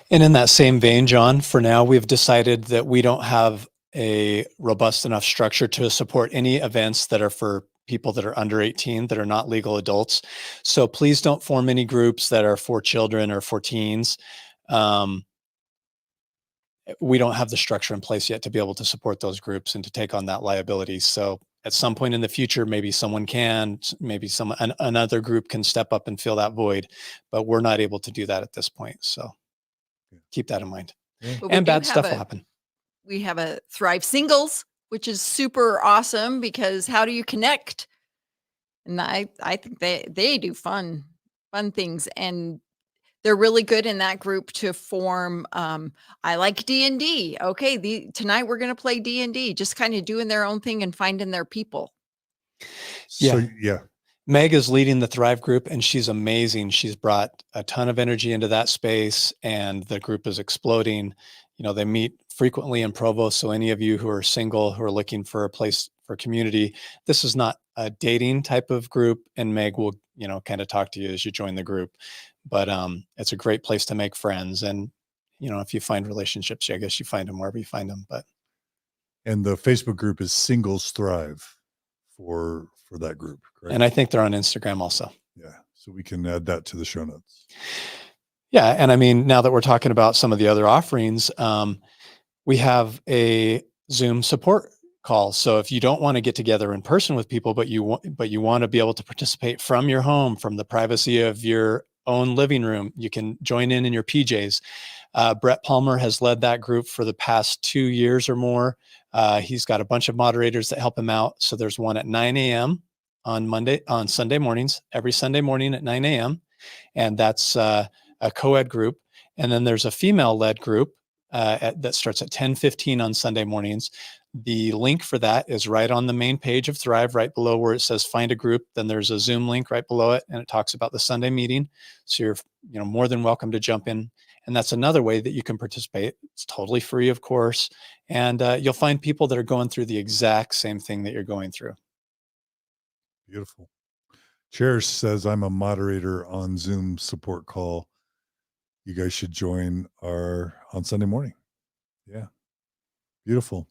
And in that same vein, John, for now, we've decided that we don't have a robust enough structure to support any events that are for people that are under 18, that are not legal adults. So please don't form any groups that are for children or for teens. We don't have the structure in place yet to be able to support those groups and to take on that liability. So at some point in the future, maybe someone can, maybe another group can step up and fill that void, but we're not able to do that at this point. So keep that in mind.
But
And bad stuff will happen.
We have a Thrive Singles, which is super awesome because how do you connect? And I think they do fun things, and they're really good in that group to form. I like D&D. Okay, tonight we're going to play D&D. Just kind of doing their own thing and finding their people.
So, yeah.
Meg is leading the Thrive group, and she's amazing. She's brought a ton of energy into that space, and the group is exploding. You know, they meet frequently in Provo. So any of you who are single, who are looking for a place for community, this is not a dating type of group, and Meg will, kind of talk to you as you join the group. But it's a great place to make friends. And, if you find relationships, I guess you find them wherever you find them.
And the Facebook group is Singles Thrive for that group, correct?
And I think they're on Instagram also.
Yeah. So we can add that to the show notes.
Yeah. And I mean, now that we're talking about some of the other offerings, we have a Zoom support call. So if you don't want to get together in person with people, but you want to be able to participate from your home, from the privacy of your own living room, you can join in your PJs. Brett Palmer has led that group for the past 2 years or more. He's got a bunch of moderators that help him out. So there's one at 9 a.m. on Sunday mornings, every Sunday morning at 9 a.m. And that's a co-ed group. And then there's a female-led group that starts at 10:15 on Sunday mornings. The link for that is right on the main page of Thrive, right below where it says find a group. Then there's a Zoom link right below it, and it talks about the Sunday meeting. So you're more than welcome to jump in. And that's another way that you can participate. It's totally free, of course. And you'll find people that are going through the exact same thing that you're going through.
Beautiful. Cherish says, I'm a moderator on Zoom support call. You guys should join on Sunday morning. Yeah. Beautiful.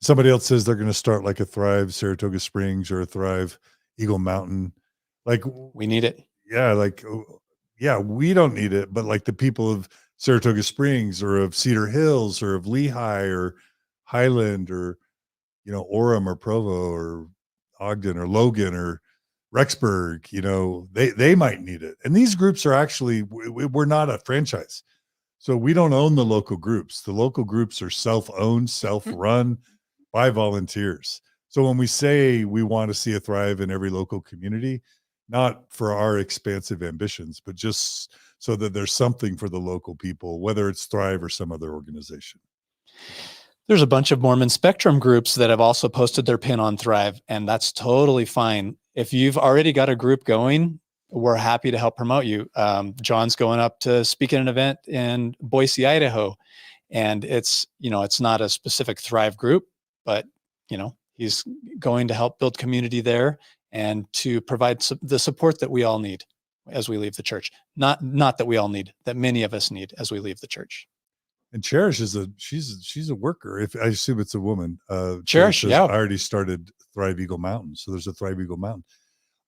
Somebody else says they're going to start like a Thrive Saratoga Springs or a Thrive Eagle Mountain. Like,
we need it.
Yeah. We don't need it, but like the people of Saratoga Springs or of Cedar Hills or of Lehigh or Highland or, Orem or Provo or Ogden or Logan or Rexburg, they might need it. And these groups are actually, we're not a franchise. So we don't own the local groups. The local groups are self-owned, self-run by volunteers. So when we say we want to see a Thrive in every local community, not for our expansive ambitions, but just so that there's something for the local people, whether it's Thrive or some other organization.
There's a bunch of Mormon Spectrum groups that have also posted their pin on Thrive, and that's totally fine. If you've already got a group going, we're happy to help promote you. John's going up to speak at an event in Boise, Idaho, and it's not a specific Thrive group, but he's going to help build community there and to provide the support that we all need as we leave the church. Not that we all need, that many of us need as we leave the church.
And Cherish she's a worker. If I assume it's a woman.
Cherish, yeah.
I already started Thrive Eagle Mountain, so there's a Thrive Eagle Mountain.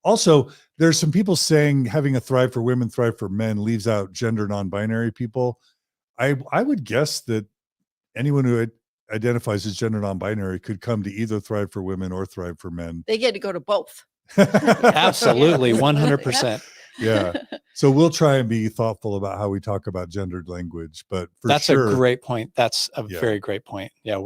Also, there's some people saying having a Thrive for women, Thrive for men leaves out gender non-binary people. I would guess that anyone who identifies as gender non-binary could come to either Thrive for women or Thrive for men.
They get to go to both.
Absolutely, 100%.
Yeah. So we'll try and be thoughtful about how we talk about gendered language, but
that's
sure,
a great point. That's a very great point. Yeah.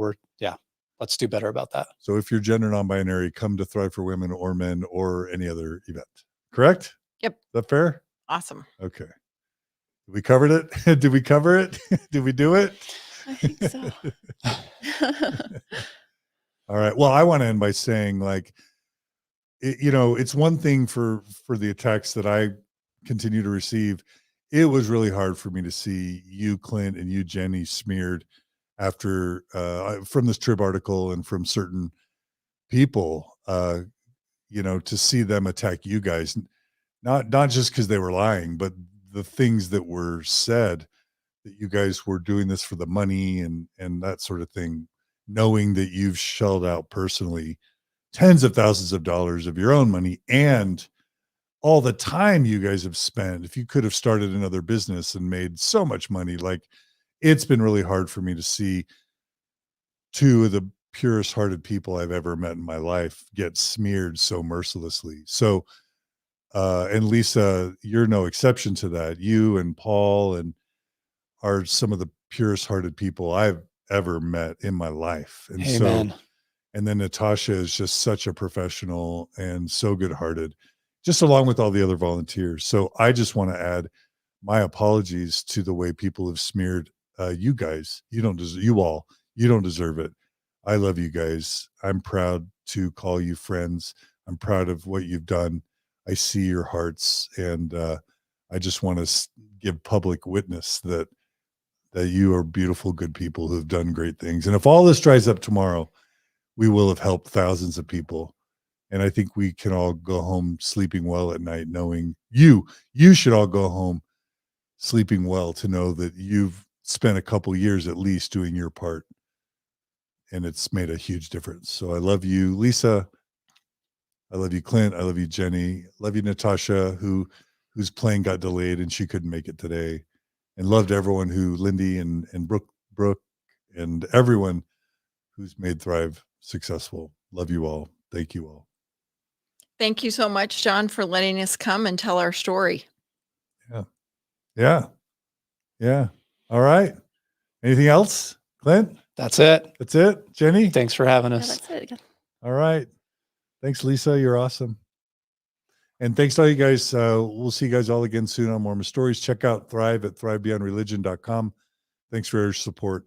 Let's do better about that.
So if you're gender non-binary, come to Thrive for Women or Men or any other event. Correct?
Yep.
Is that fair?
Awesome.
Okay. We covered it. Did we cover it? Did we do it?
I think so.
All right. Well, I want to end by saying, like, it's one thing for the attacks that I continue to receive. It was really hard for me to see you, Clint, and you, Jenny, smeared after from this Trib article and from certain people. To see them attack you guys, not just because they were lying, but the things that were said, that you guys were doing this for the money and that sort of thing, knowing that you've shelled out personally tens of thousands of dollars of your own money and all the time you guys have spent. If you could have started another business and made so much money, like, it's been really hard for me to see two of the purest hearted people I've ever met in my life get smeared so mercilessly. So, and Lisa, you're no exception to that. You and Paul are some of the purest hearted people I've ever met in my life. And
Amen.
and then Natasha is just such a professional and so good hearted, just along with all the other volunteers. So I just want to add my apologies to the way people have smeared you guys. You don't deserve it. I love you guys. I'm proud to call you friends. I'm proud of what you've done. I see your hearts, and I just want to give public witness that you are beautiful, good people who have done great things. And if all this dries up tomorrow, we will have helped thousands of people. And I think we can all go home sleeping well at night, knowing you should all go home sleeping well to know that you've spent a couple years at least doing your part. And it's made a huge difference. So I love you, Lisa. I love you, Clint. I love you, Jenny. Love you, Natasha, whose plane got delayed and she couldn't make it today. And loved everyone Lindy and Brooke and everyone who's made Thrive successful. Love you all. Thank you all.
Thank you so much, John, for letting us come and tell our story.
Yeah. All right. Anything else, Clint?
That's it.
That's it. Jenny?
Thanks for having
Yeah,
us.
that's it.
All right. Thanks, Lisa. You're awesome. And thanks to all you guys. We'll see you guys all again soon on Mormon Stories. Check out Thrive at thrivebeyondreligion.com. Thanks for your support.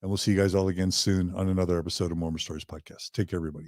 And we'll see you guys all again soon on another episode of Mormon Stories Podcast. Take care, everybody.